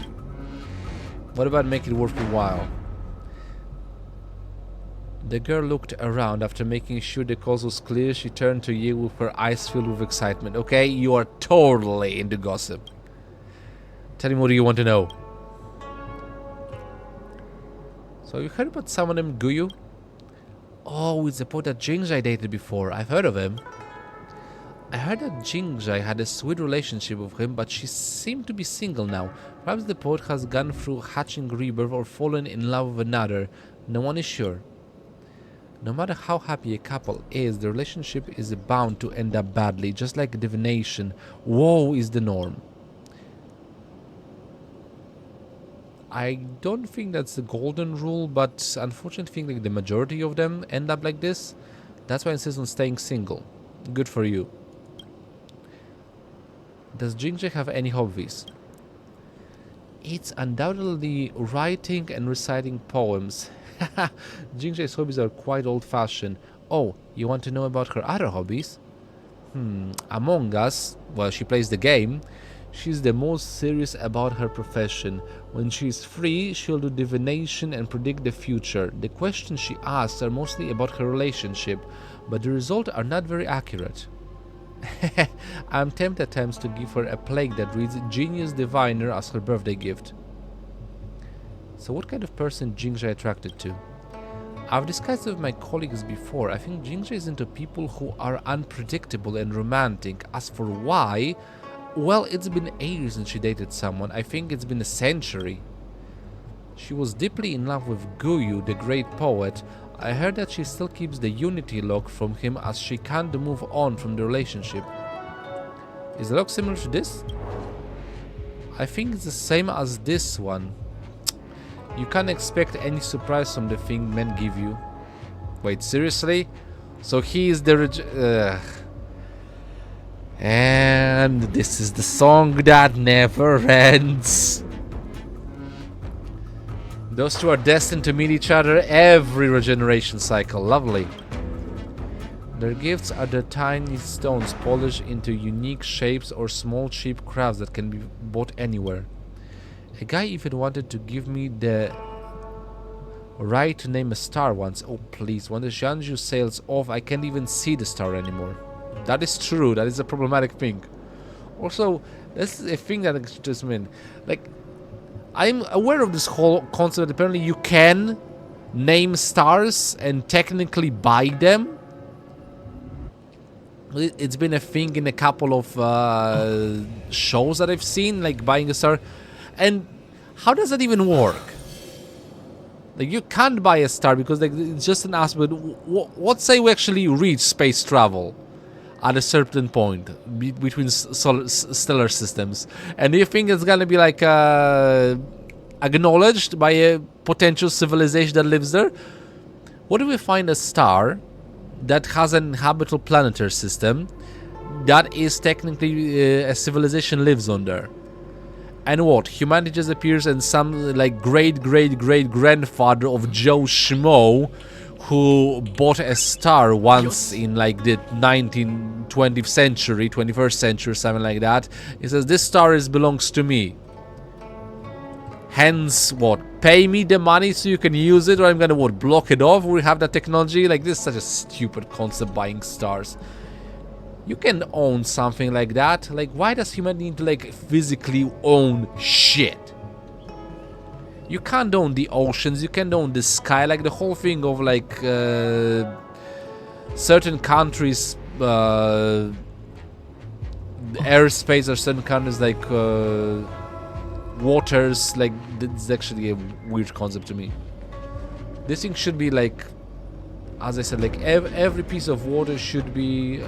A: What about make it worth your while? The girl looked around. After making sure the cause was clear, she turned to you with her eyes filled with excitement. Okay, you are totally into gossip. Tell me, what do you want to know? So you heard about someone named Guyu? Oh, it's the poet that Jingzai dated before. I've heard of him. I heard that Jingzai had a sweet relationship with him, but she seemed to be single now. Perhaps the poet has gone through hatching rebirth or fallen in love with another. No one is sure. No matter how happy a couple is, the relationship is bound to end up badly, just like divination. Woe is the norm. I don't think that's the golden rule, but unfortunately I think like the majority of them end up like this. That's why I insist on staying single. Good for you. Does Jingzai have any hobbies? It's undoubtedly writing and reciting poems. Jingzai's hobbies are quite old-fashioned. Oh, you want to know about her other hobbies? Among Us, well, she plays the game. She's the most serious about her profession. When she's free, she'll do divination and predict the future. The questions she asks are mostly about her relationship, but the results are not very accurate. I'm tempted at times to give her a plague that reads Genius Diviner as her birthday gift. So what kind of person Jingzai attracted to? I've discussed with my colleagues before. I think Jingzai is into people who are unpredictable and romantic. As for why, well, it's been ages since she dated someone. I think it's been a century. She was deeply in love with Guyu, the great poet. I heard that she still keeps the unity lock from him as she can't move on from the relationship. Is the lock similar to this? I think it's the same as this one. You can't expect any surprise from the thing men give you. Wait, seriously? So he is the and this is the song that never ends. Those two are destined to meet each other every regeneration cycle. Lovely. Their gifts are the tiny stones polished into unique shapes or small cheap crafts that can be bought anywhere. A guy even wanted to give me the right to name a star once. Oh please, when the Jianzhu sails off, I can't even see the star anymore. That is true, that is a problematic thing. Also, this is a thing that just mean, like, I'm aware of this whole concept that apparently you can name stars and technically buy them. It's been a thing in a couple of shows that I've seen, like buying a star. And how does that even work? Like, you can't buy a star because like it's just an aspect. What say we actually reach space travel at a certain point between stellar systems, and you think it's gonna be like acknowledged by a potential civilization that lives there? What do we find a star that has an habitable planetary system that is technically a civilization lives on there? And what? Humanity just appears and some like great grandfather of Joe Schmo who bought a star once in like the 20th century, 21st century, something like that. He says, this star belongs to me. Hence, what? Pay me the money so you can use it, or I'm gonna, what, block it off? We have that technology? Like, this is such a stupid concept, buying stars. You can own something like that. Like, why does humanity need to, like, physically own shit? You can't own the oceans, you can't own the sky. Like, the whole thing of, like, certain countries, airspace, or certain countries, like, waters, like, it's actually a weird concept to me. This thing should be, like, as I said, like, every piece of water should be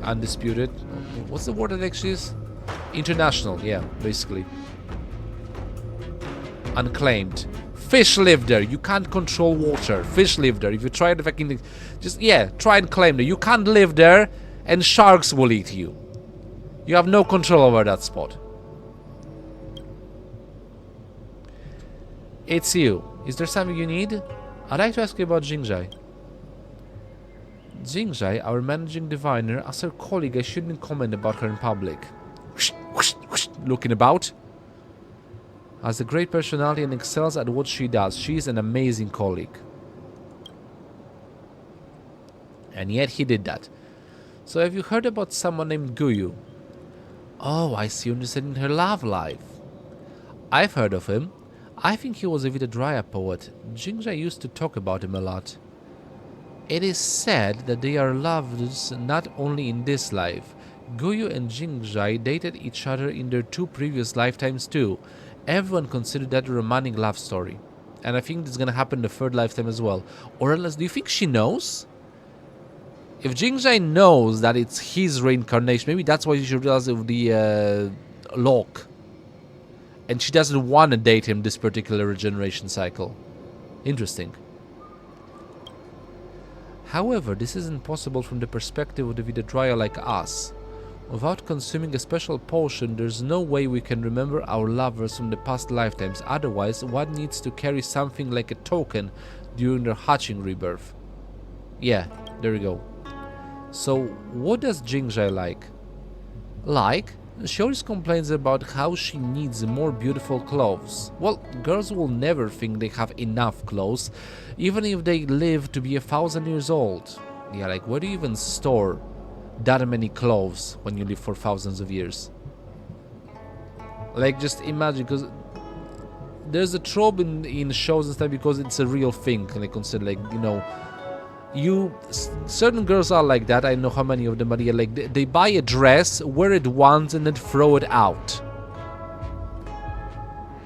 A: undisputed. What's the word that actually is? International, yeah, basically. Unclaimed. Fish live there. You can't control water. Fish live there. If you try to fucking just, yeah, try and claim there. You can't live there, and sharks will eat you. You have no control over that spot. It's you. Is there something you need? I'd like to ask you about Jingzai. Jingjai, our managing diviner, as her colleague, I shouldn't comment about her in public. Looking about. Has a great personality and excels at what she does. She's an amazing colleague. And yet he did that. So have you heard about someone named Guyu? Oh, I see you're interested in her love life. I've heard of him. I think he was a Vidadraya poet. Jingjai used to talk about him a lot. It is said that they are lovers not only in this life. Guyu and Jingjai dated each other in their 2 previous lifetimes too. Everyone considered that a romantic love story. And I think it's gonna happen in the 3rd lifetime as well. Or unless, do you think she knows? If Jingjai knows that it's his reincarnation, maybe that's why she realized of the lock. And she doesn't want to date him this particular regeneration cycle. Interesting. However, this isn't possible from the perspective of the Vidadraya like us. Without consuming a special potion, there's no way we can remember our lovers from the past lifetimes. Otherwise, one needs to carry something like a token during their hatching rebirth. Yeah, there we go. So, what does Jingjai like? She always complains about how she needs more beautiful clothes. Well, girls will never think they have enough clothes, even if they live to be 1,000 years old. Yeah, like, where do you even store that many clothes when you live for thousands of years? Like, just imagine, because there's a trope in shows and stuff because it's a real thing, and I consider, like, you know, certain girls are like that. I know how many of them are like they buy a dress, wear it once, and then throw it out.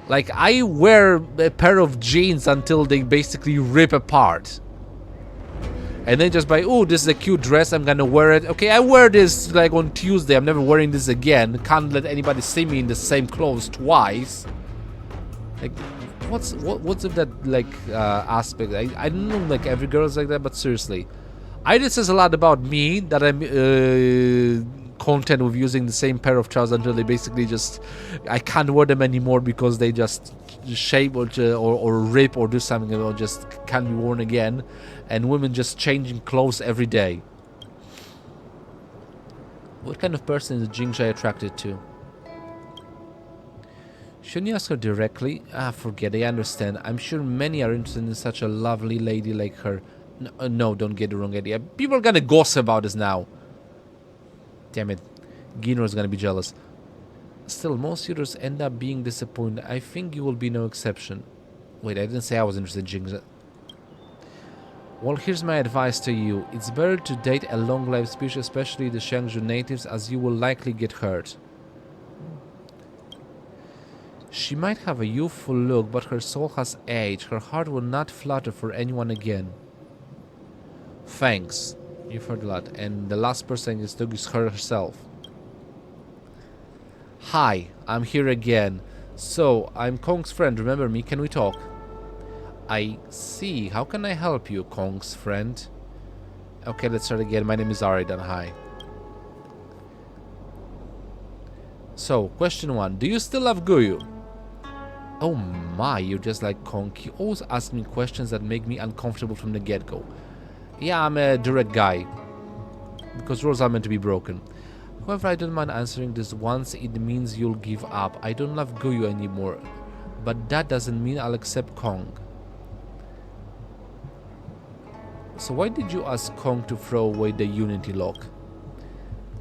A: Like, I wear a pair of jeans until they basically rip apart, and then just buy, oh, this is a cute dress, I'm gonna wear it. Okay, I wear this like on Tuesday, I'm never wearing this again. Can't let anybody see me in the same clothes twice. Like, what's with that, like, aspect? I don't know, like, every girl's like that, but seriously, it says a lot about me that I'm content with using the same pair of trousers until they basically just, I can't wear them anymore because they just shape or rip or do something, or just can't be worn again. And women just changing clothes every day. What kind of person is Jingjai attracted to? Shouldn't you ask her directly? Forget it, I understand. I'm sure many are interested in such a lovely lady like her. No, don't get the wrong idea. People are gonna gossip about us now. Damn it. Ginro's gonna be jealous. Still, most suitors end up being disappointed. I think you will be no exception. Wait, I didn't say I was interested in Jingjai. Well, here's my advice to you. It's better to date a long-lived species, especially the Xiangzhou natives, as you will likely get hurt. She might have a youthful look, but her soul has aged. Her heart will not flutter for anyone again. Thanks. You've heard a lot. And the last person is her herself. Hi, I'm here again. So, I'm Kong's friend. Remember me? Can we talk? I see. How can I help you, Kong's friend? Okay, let's start again. My name is Aridan. Hi. So, question 1. Do you still love Guyu? Oh my, you're just like Kong. You always ask me questions that make me uncomfortable from the get-go. Yeah, I'm a direct guy. Because rules are meant to be broken. However, I don't mind answering this once. It means you'll give up. I don't love Guyu anymore. But that doesn't mean I'll accept Kong. So why did you ask Kong to throw away the Unity lock?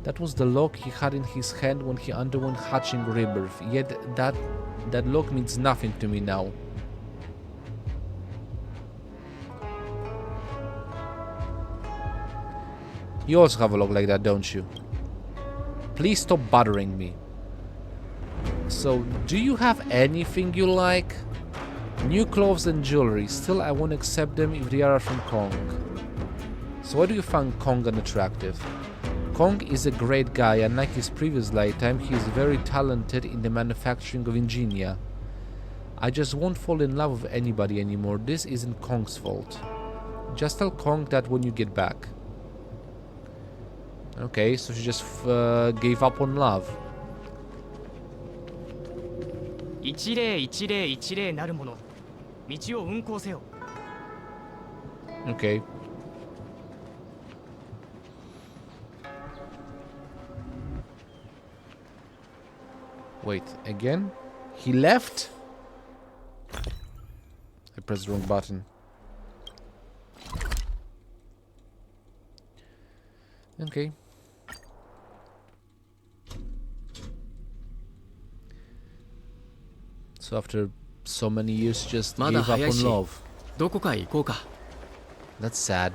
A: That was the lock he had in his hand when he underwent hatching rebirth. Yet that lock means nothing to me now. You also have a lock like that, don't you? Please stop bothering me. So, do you have anything you like? New clothes and jewelry. Still, I won't accept them if they are from Kong. So why do you find Kong unattractive? Kong is a great guy, and like his previous lifetime, he is very talented in the manufacturing of Ingenium. I just won't fall in love with anybody anymore. This isn't Kong's fault. Just tell Kong that when you get back. Okay, so she just gave up on love.
B: 一礼一礼一礼なるもの道を運行せよ
A: Okay. Wait, again? He left? I pressed the wrong button. Okay. So after so many years, just gave up on love.
B: どこかへ行こうか。
A: That's sad.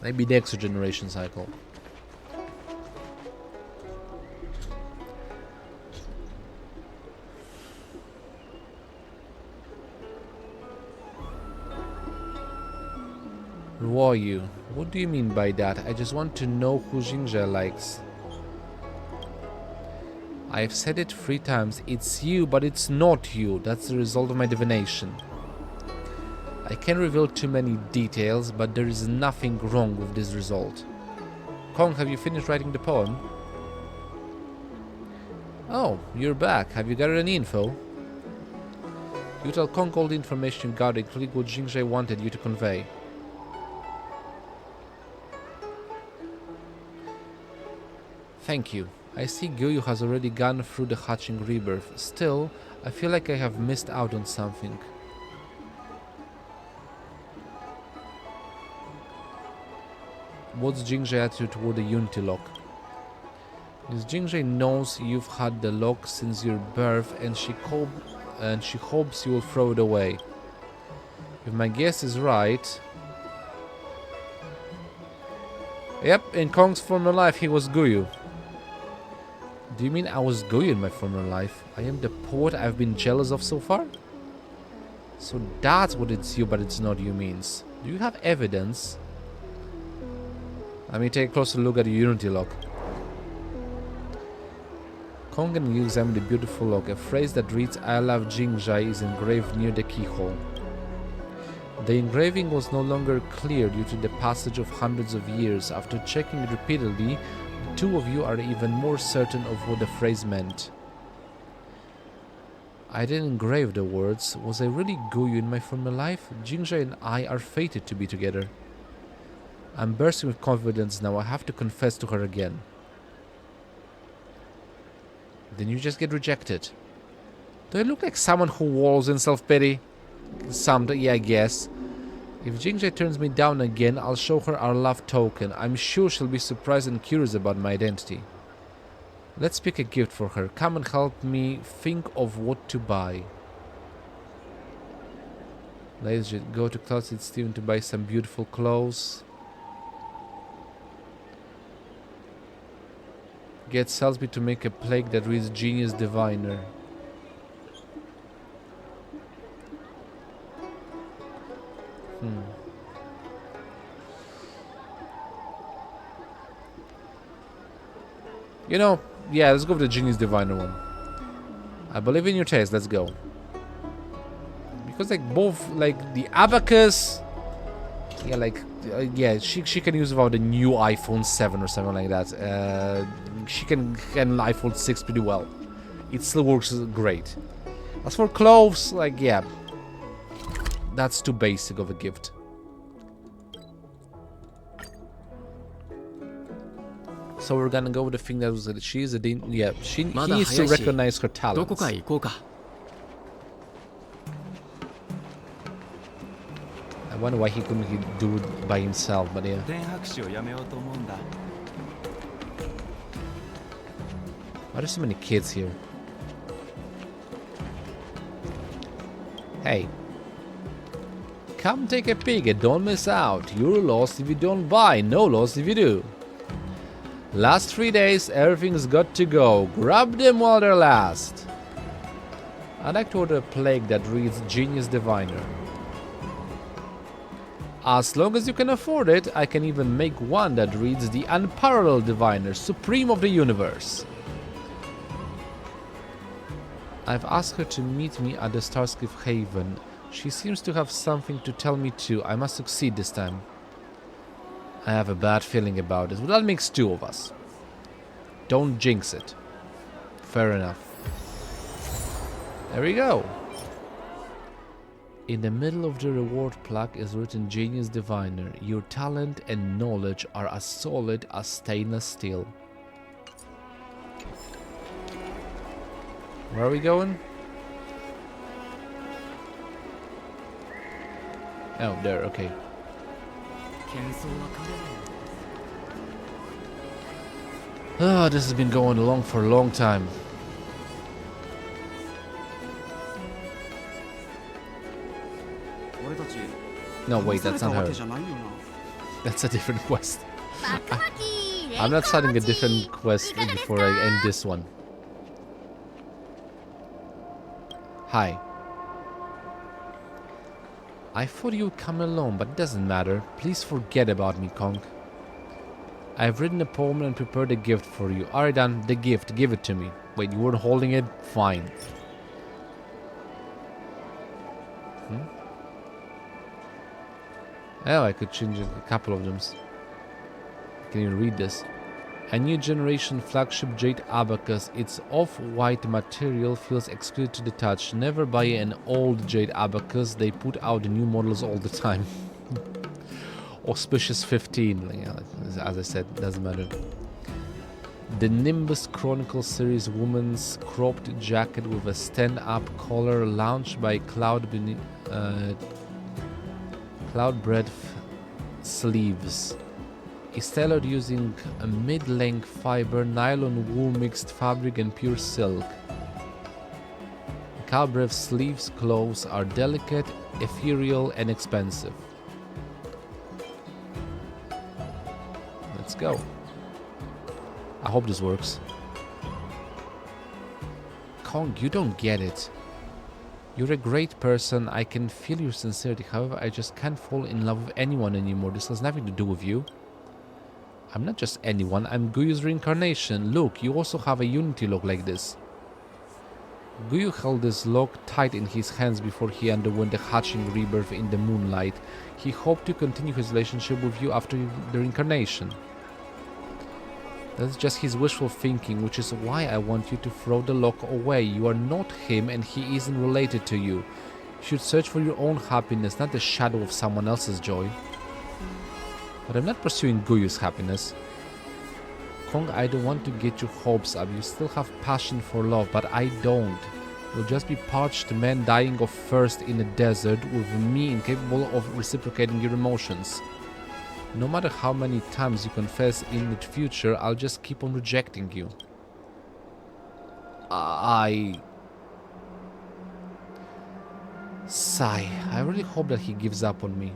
A: Maybe the extra generation cycle. Who are you? What do you mean by that? I just want to know who Jinja likes. I've said it 3 times. It's you, but it's not you. That's the result of my divination. I can't reveal too many details, but there is nothing wrong with this result. Kong, have you finished writing the poem? Oh, you're back. Have you gathered any info? You tell Kong all the information you got, including what Jinja wanted you to convey. Thank you. I see Gyu has already gone through the hatching rebirth. Still, I feel like I have missed out on something. What's Jingjae's attitude toward the Unity Lock? Miss Jingjae knows you've had the lock since your birth, and she hopes you will throw it away. If my guess is right... Yep, in Kong's former life he was Guyu. Do you mean I was Guyu in my former life? I am the poet I've been jealous of so far? So that's what it's you, but it's not you means. Do you have evidence? Let me take a closer look at the Unity Lock. Kong and you examine the beautiful lock. A phrase that reads I love Jingjai is engraved near the keyhole. The engraving was no longer clear due to the passage of hundreds of years. After checking it repeatedly, the two of you are even more certain of what the phrase meant. I didn't engrave the words. Was I really Guyu in my former life? Jingjai and I are fated to be together. I'm bursting with confidence now. I have to confess to her again. Then you just get rejected. Do I look like someone who wallows in self-pity? Yeah, I guess. If Jingjai turns me down again, I'll show her our love token. I'm sure she'll be surprised and curious about my identity. Let's pick a gift for her. Come and help me think of what to buy. Let's just go to Closet Steven to buy some beautiful clothes. Get Salisbury to make a plague that reads Genius Diviner. You know, yeah, let's go with the Genius Diviner one. I believe in your taste, let's go. Because like both, like the Abacus, yeah, like, yeah, she can use about the new iPhone 7 or something like that. She can handle iPhone 6 pretty well. It still works great. As for clothes, like, yeah, that's too basic of a gift. So we're gonna go with the thing that was that she's a yeah, he needs to recognize her talents. I wonder why he couldn't do it by himself, but yeah. Why are there so many kids here? Hey. Come take a peek and don't miss out. You're lost if you don't buy, no loss if you do. Last 3 days, everything's got to go. Grab them while they're last. I'd like to order a plague that reads Genius Diviner. As long as you can afford it, I can even make one that reads the Unparalleled Diviner, Supreme of the Universe. I've asked her to meet me at the Starscliff Haven. She seems to have something to tell me too. I must succeed this time. I have a bad feeling about it. Well, that makes 2 of us. Don't jinx it. Fair enough. There we go. In the middle of the reward plaque is written Genius Diviner. Your talent and knowledge are as solid as stainless steel. Where are we going? Oh, there, okay. Ah, this has been going along for a long time. No, wait, that's not her. That's a different quest. I'm not starting a different quest before I end this one. Hi. I thought you would come alone, but it doesn't matter. Please forget about me, Kong. I've written a poem and prepared a gift for you. Aridan, the gift, give it to me. Wait, you weren't holding it? Fine. Oh, I could change a couple of them. Can you read this? A new generation flagship jade abacus. Its off-white material feels exquisite to the touch. Never buy an old jade abacus. They put out new models all the time. Auspicious 15. Yeah, as I said, doesn't matter. The Nimbus Chronicle series woman's cropped jacket with a stand-up collar launched by Cloudbread sleeves. Is tailored using a mid-length fiber, nylon wool mixed fabric and pure silk. Cloudbread sleeves clothes are delicate, ethereal and expensive. Let's go. I hope this works. Kong, you don't get it. You're a great person. I can feel your sincerity. However, I just can't fall in love with anyone anymore. This has nothing to do with you. I'm not just anyone. I'm Guyu's reincarnation. Look, you also have a unity lock like this. Guyu held this lock tight in his hands before he underwent the hatching rebirth in the moonlight. He hoped to continue his relationship with you after the reincarnation. That's just his wishful thinking, which is why I want you to throw the lock away. You are not him and he isn't related to you. You should search for your own happiness, not the shadow of someone else's joy. But I'm not pursuing Guyu's happiness. Kong, I don't want to get your hopes up. You still have passion for love, but I don't. You'll just be parched men dying of thirst in a desert with me incapable of reciprocating your emotions. No matter how many times you confess in the future, I'll just keep on rejecting you. Sigh. I really hope that he gives up on me.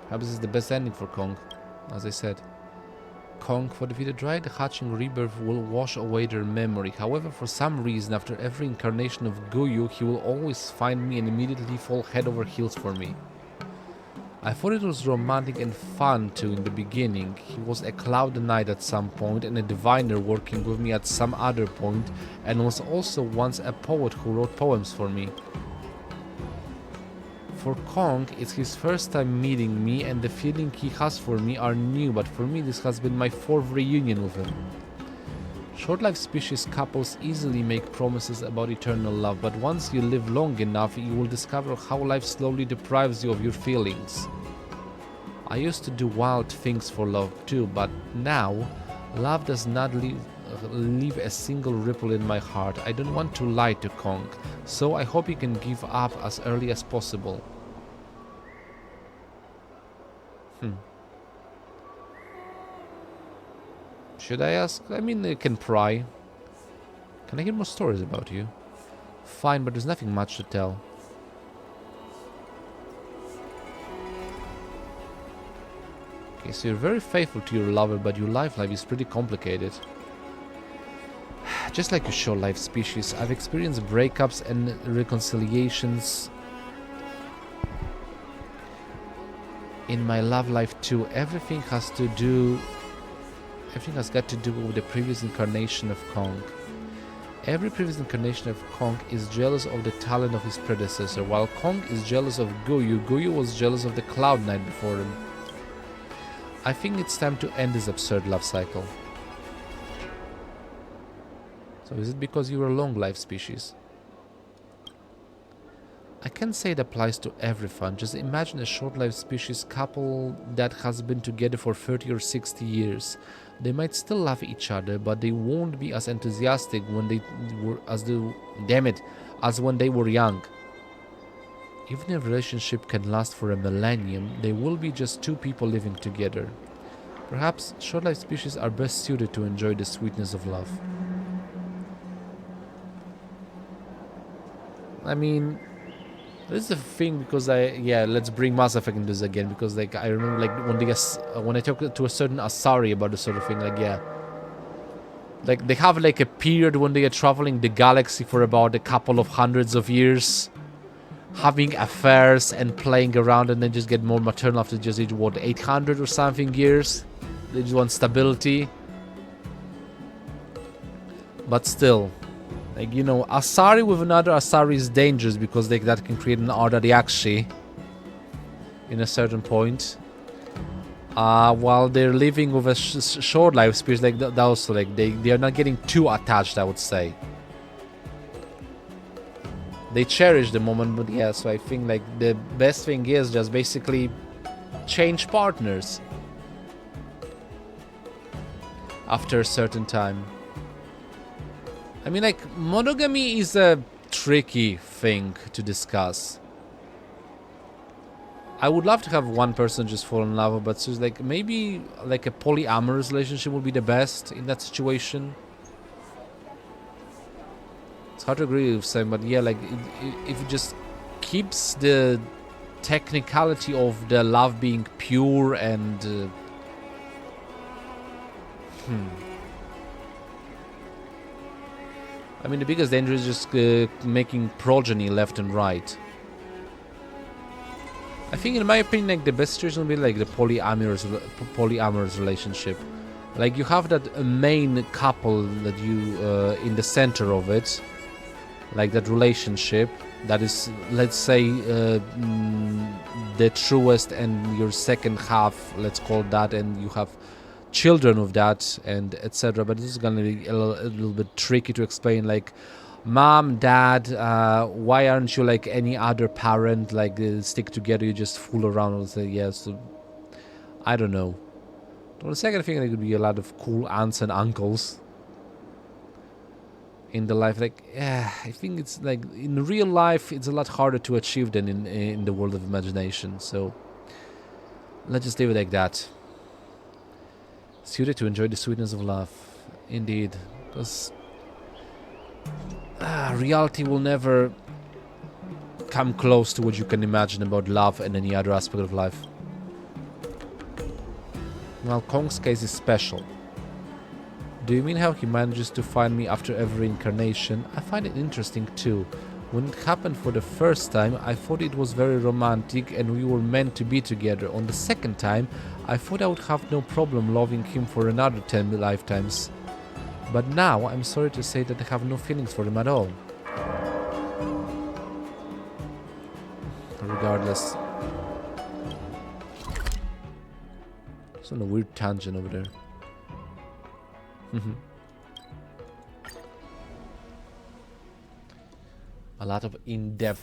A: Perhaps this is the best ending for Kong, as I said. Kong, for the dry, the hatching rebirth will wash away their memory. However, for some reason, after every incarnation of Guyu, he will always find me and immediately fall head over heels for me. I thought it was romantic and fun too in the beginning. He was a cloud knight at some point and a diviner working with me at some other point, and was also once a poet who wrote poems for me. For Kong, it's his first time meeting me and the feeling he has for me are new, but for me this has been my fourth reunion with him. Short-life species couples easily make promises about eternal love, but once you live long enough, you will discover how life slowly deprives you of your feelings. I used to do wild things for love too, but now, love does not leave a single ripple in my heart. I don't want to lie to Kong, so I hope he can give up as early as possible. Should I ask? I mean, I can pry. Can I hear more stories about you? Fine, but there's nothing much to tell. Okay, so you're very faithful to your lover, but your life is pretty complicated. Just like your short-life species, I've experienced breakups and reconciliations in my love life too. Everything has got to do with the previous incarnation of Kong. Every previous incarnation of Kong is jealous of the talent of his predecessor, while Kong is jealous of Guyu. Guyu was jealous of the Cloud Knight before him. I think it's time to end this absurd love cycle. So is it because you were a long life species? I can't say it applies to everyone. Just imagine a short-lived species couple that has been together for 30 or 60 years. They might still love each other, but they won't be as enthusiastic when they were as when they were young. Even if a relationship can last for a millennium, they will be just two people living together. Perhaps short-lived species are best suited to enjoy the sweetness of love. I mean, this is the thing, because let's bring Mass Effect into this again, because like I remember like when I talk to a certain Asari about this sort of thing, like like they have like a period when they are traveling the galaxy for about a couple of hundreds of years, having affairs and playing around, and then just get more maternal after just 800 or something years. They just want stability, but still. Like, you know, Asari with another Asari is dangerous, because that can create an Ardariakshi in a certain point. While they're living with a short life species, like that also, like they are not getting too attached, I would say. They cherish the moment, but yeah, so I think like the best thing is just basically change partners after a certain time. I mean, like, monogamy is a tricky thing to discuss. I would love to have one person just fall in love, but so like maybe like a polyamorous relationship would be the best in that situation. It's hard to agree with Sam, but yeah, like if it just keeps the technicality of the love being pure and I mean, the biggest danger is just making progeny left and right. I think, in my opinion, like the best situation would be like the polyamorous relationship. Like you have that main couple that you in the center of it, like that relationship that is, let's say, the truest, and your second half, let's call that, and you have children with that, and etc. But this is gonna be a little bit tricky to explain, like mom, dad, why aren't you like any other parent, like stick together, you just fool around and say yes. So, I don't know. On the second thing, there could be a lot of cool aunts and uncles in the life. Like I think it's like in real life it's a lot harder to achieve than in the world of imagination, so let's just leave it like that. Suited to enjoy the sweetness of love. Indeed. Because reality will never come close to what you can imagine about love and any other aspect of life. Well, Kong's case is special. Do you mean how he manages to find me after every incarnation? I find it interesting too. When it happened for the first time, I thought it was very romantic and we were meant to be together. On the second time, I thought I would have no problem loving him for another 10 lifetimes. But now, I'm sorry to say that I have no feelings for him at all. Regardless. It's on a weird tangent over there. A lot of in-depth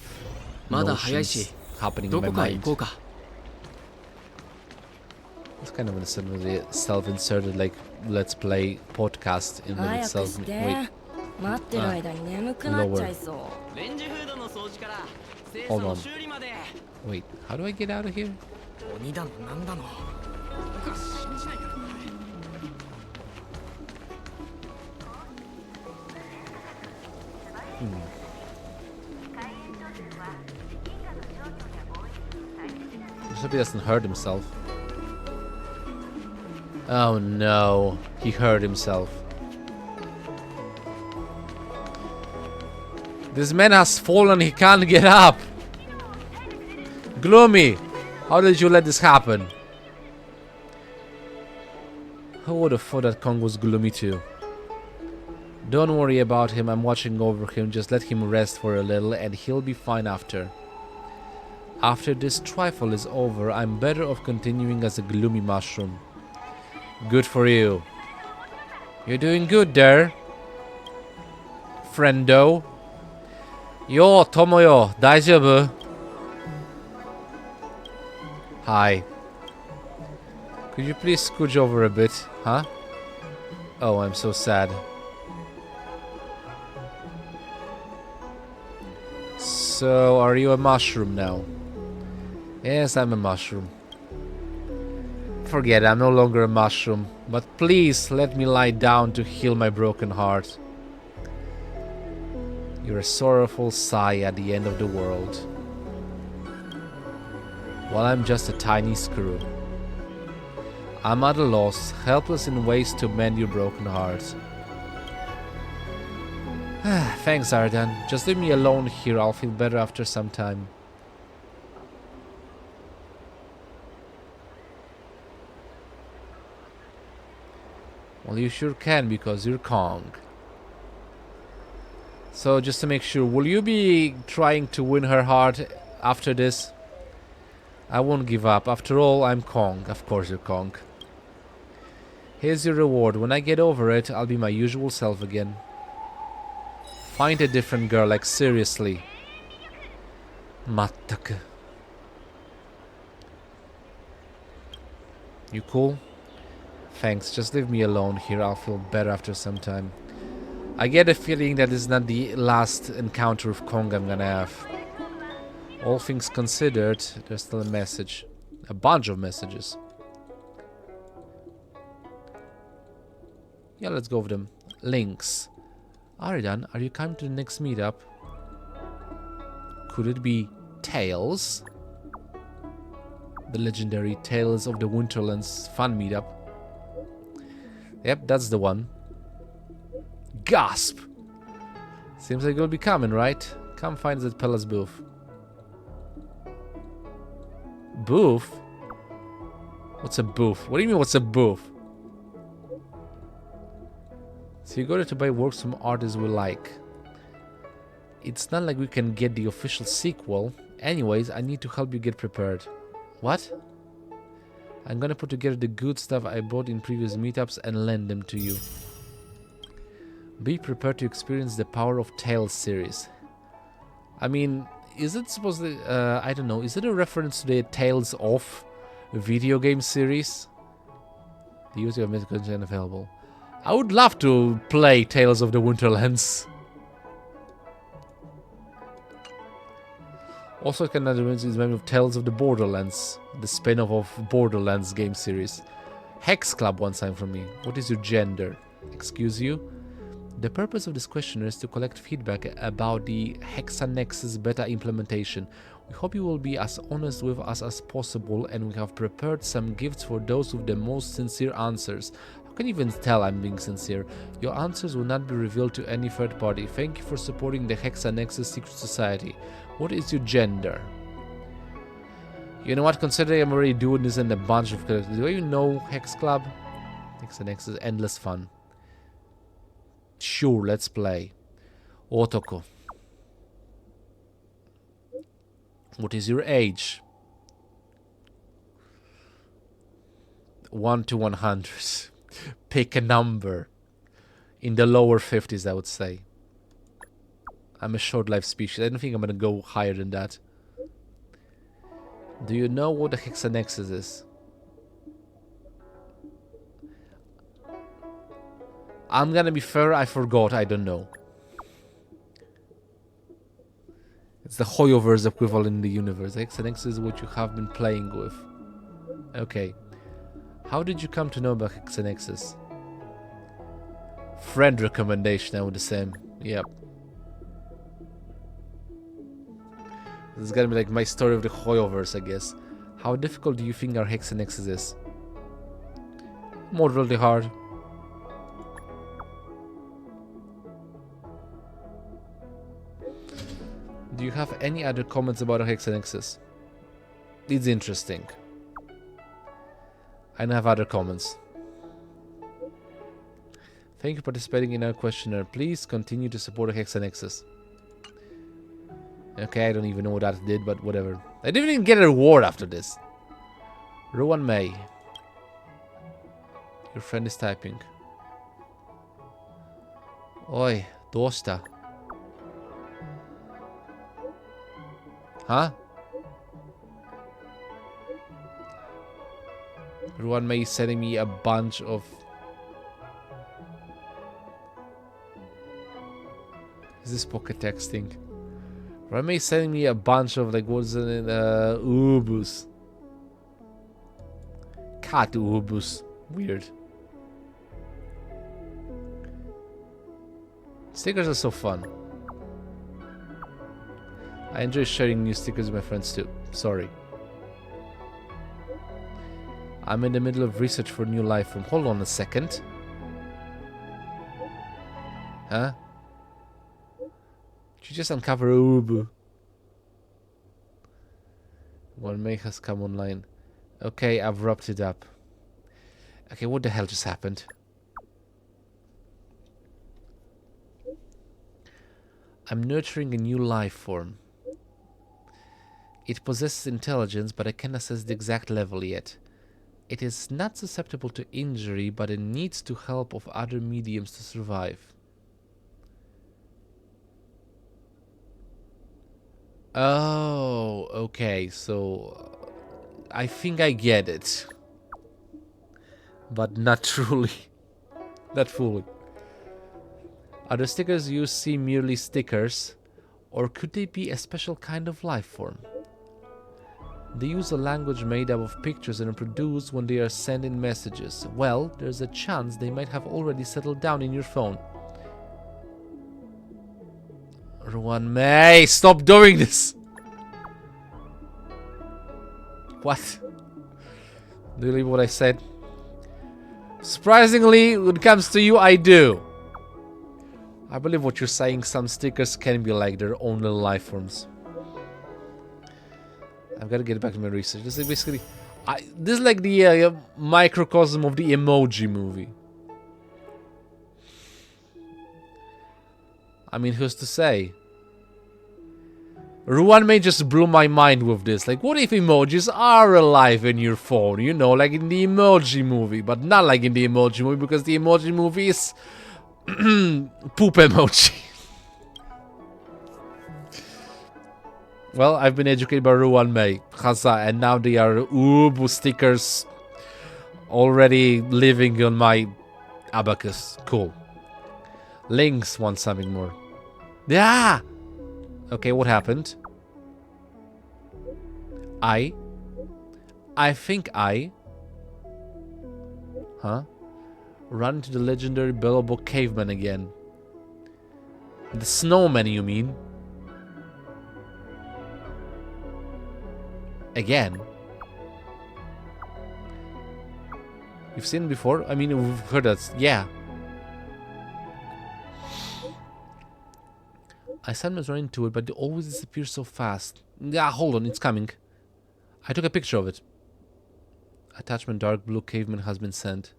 A: notions happening in my mind. It's kind of a suddenly self-inserted, like, let's play podcast in the itself. Wait. Lower. Hold on. Wait, how do I get out of here? I hope he doesn't hurt himself. Oh no, he hurt himself. This man has fallen, he can't get up. Gloomy, how did you let this happen? Who would have thought that Kong was gloomy too? Don't worry about him, I'm watching over him, just let him rest for a little and he'll be fine after. After this trifle is over, I'm better off continuing as a gloomy mushroom. Good for you. You're doing good there, friendo. Yo, Tomoyo, daijoubu? Hi. Could you please scooch over a bit, huh? Oh, I'm so sad. So, are you a mushroom now? Yes, I'm a mushroom. Forget it, I'm no longer a mushroom. But please, let me lie down to heal my broken heart. You're a sorrowful sigh at the end of the world. While I'm just a tiny screw. I'm at a loss, helpless in ways to mend your broken heart. Thanks, Aridan. Just leave me alone here, I'll feel better after some time. Well, you sure can, because you're Kong. So, just to make sure, will you be trying to win her heart after this? I won't give up. After all, I'm Kong. Of course you're Kong. Here's your reward. When I get over it, I'll be my usual self again. Find a different girl, like seriously. Mattaku. You cool? Thanks, just leave me alone here. I'll feel better after some time. I get a feeling that this is not the last encounter with Kong I'm gonna have. All things considered, there's still a message. A bunch of messages. Yeah, let's go with them. Links. Aridan, are you coming to the next meetup? Could it be Tales? The legendary Tales of the Winterlands fun meetup. Yep, that's the one. Gasp! Seems like you'll be coming, right? Come find us at Pella's booth. Booth? What's a booth? What do you mean, what's a booth? So you go there to buy works from artists we like. It's not like we can get the official sequel. Anyways, I need to help you get prepared. What? I'm gonna put together the good stuff I bought in previous meetups and lend them to you. Be prepared to experience the power of Tales series. I mean, is it supposed to... I don't know. Is it a reference to the Tales of video game series? The user of content available. I would love to play Tales of the Winterlands. Also, it can reminds me of Tales of the Borderlands, the spin-off of Borderlands game series. Hex Club one time from me. What is your gender? Excuse you? The purpose of this questionnaire is to collect feedback about the Hexanexus beta implementation. We hope you will be as honest with us as possible, and we have prepared some gifts for those with the most sincere answers. How can you even tell I'm being sincere? Your answers will not be revealed to any third party. Thank you for supporting the Hexanexus Secret Society. What is your gender? You know what? Considering I'm already doing this in a bunch of characters, do you know Hex Club? Hexanexus, endless fun. Sure, let's play. Otoko. What is your age? 1 to 100. Pick a number. In the lower 50s, I would say. I'm a short-lived species. I don't think I'm gonna go higher than that. Do you know what the Hexanexus is? I'm gonna be fair, I forgot, I don't know. It's the Hoyoverse equivalent in the universe. Hexanexus is what you have been playing with. Okay. How did you come to know about Hexanexus? Friend recommendation, I would say. Yep. This is gonna be like my story of the Hoyoverse, I guess. How difficult do you think our Hexanexus is? Moderately hard. Do you have any other comments about our Hexanexus? It's interesting. I don't have other comments. Thank you for participating in our questionnaire. Please continue to support the Hexanexus. Okay, I don't even know what that did, but whatever. I didn't even get a reward after this. Rowan May. Your friend is typing. Oi, dosta. Huh? Ruan May is sending me a bunch of... Is this pocket texting? Ruan May is sending me a bunch of, like, what's it? Ubus. Cat ubus. Weird. Stickers are so fun. I enjoy sharing new stickers with my friends too. Sorry. I'm in the middle of research for a new life form. Hold on a second. Huh? Did you just uncover a ubu? One May has come online. Okay, I've wrapped it up. Okay, what the hell just happened? I'm nurturing a new life form. It possesses intelligence, but I can't assess the exact level yet. It is not susceptible to injury, but it needs the help of other mediums to survive. Oh, okay, so I think I get it. But not truly. Not fully. Are the stickers you see merely stickers, or could they be a special kind of life form? They use a language made up of pictures and are produced when they are sending messages. Well, there's a chance they might have already settled down in your phone. Ruan May, stop doing this! What? Do you believe what I said? Surprisingly, when it comes to you, I do. I believe what you're saying. Some stickers can be like their own little life forms. I've got to get back to my research. This is basically... this is like the microcosm of the emoji movie. I mean, who's to say? Ruan May just blew my mind with this. Like, what if emojis are alive in your phone? You know, like in the emoji movie. But not like in the emoji movie, because the emoji movie is... poop emoji. Well, I've been educated by Ruan May, Haza, and now they are Ubu stickers already living on my abacus. Cool. Lynx wants something more. Yeah! Okay, what happened? I think I... Huh? Run into the legendary Bellowbook caveman again. The snowman, you mean? Again? You've seen it before? I mean, we've heard that. Yeah. I sometimes run into it, but it always disappears so fast. Yeah, hold on, it's coming. I took a picture of it. Attachment dark blue caveman has been sent.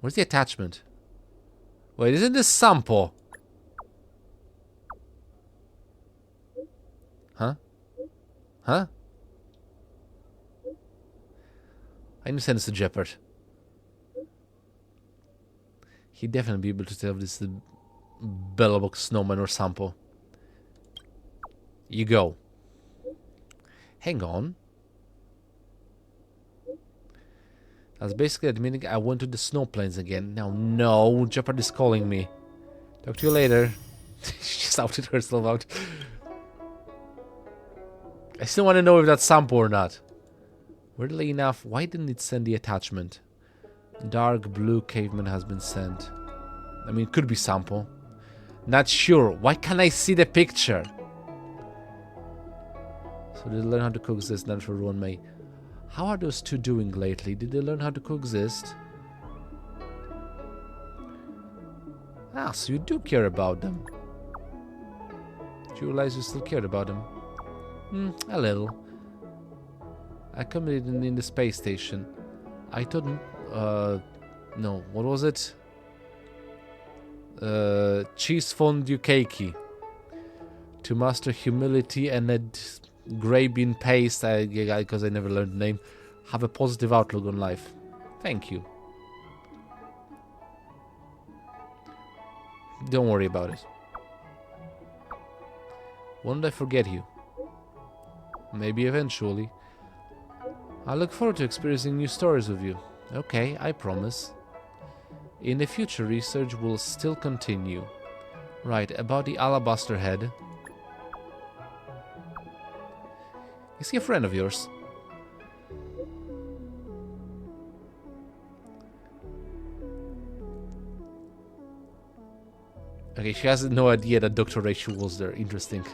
A: Where's the attachment? Wait, isn't this sample? Huh? Huh? I need to send this to Jeopard. He'd definitely be able to tell if this is a Bellowbook snowman or sample. You go. Hang on. I was basically admitting I went to the snow plains again. Now, no, Jeopard is calling me. Talk to you later. She just outed herself out. I still want to know if that's sample or not. Weirdly enough, why didn't it send the attachment? Dark blue caveman has been sent. I mean, it could be sample. Not sure. Why can't I see the picture? So did they learn how to coexist? Not for Ruan May. How are those two doing lately? Did they learn how to coexist? Ah, so you do care about them. Do you realize you still cared about them? A little. I committed in the space station. I told no, what was it? Cheese fondue cakey. To master humility and a grey bean paste, because I never learned the name. Have a positive outlook on life. Thank you. Don't worry about it. Won't I forget you? Maybe eventually. I look forward to experiencing new stories with you. Okay, I promise. In the future, research will still continue. Right, about the alabaster head. Is he a friend of yours? Okay, she has no idea that Dr. Rachel was there. Interesting.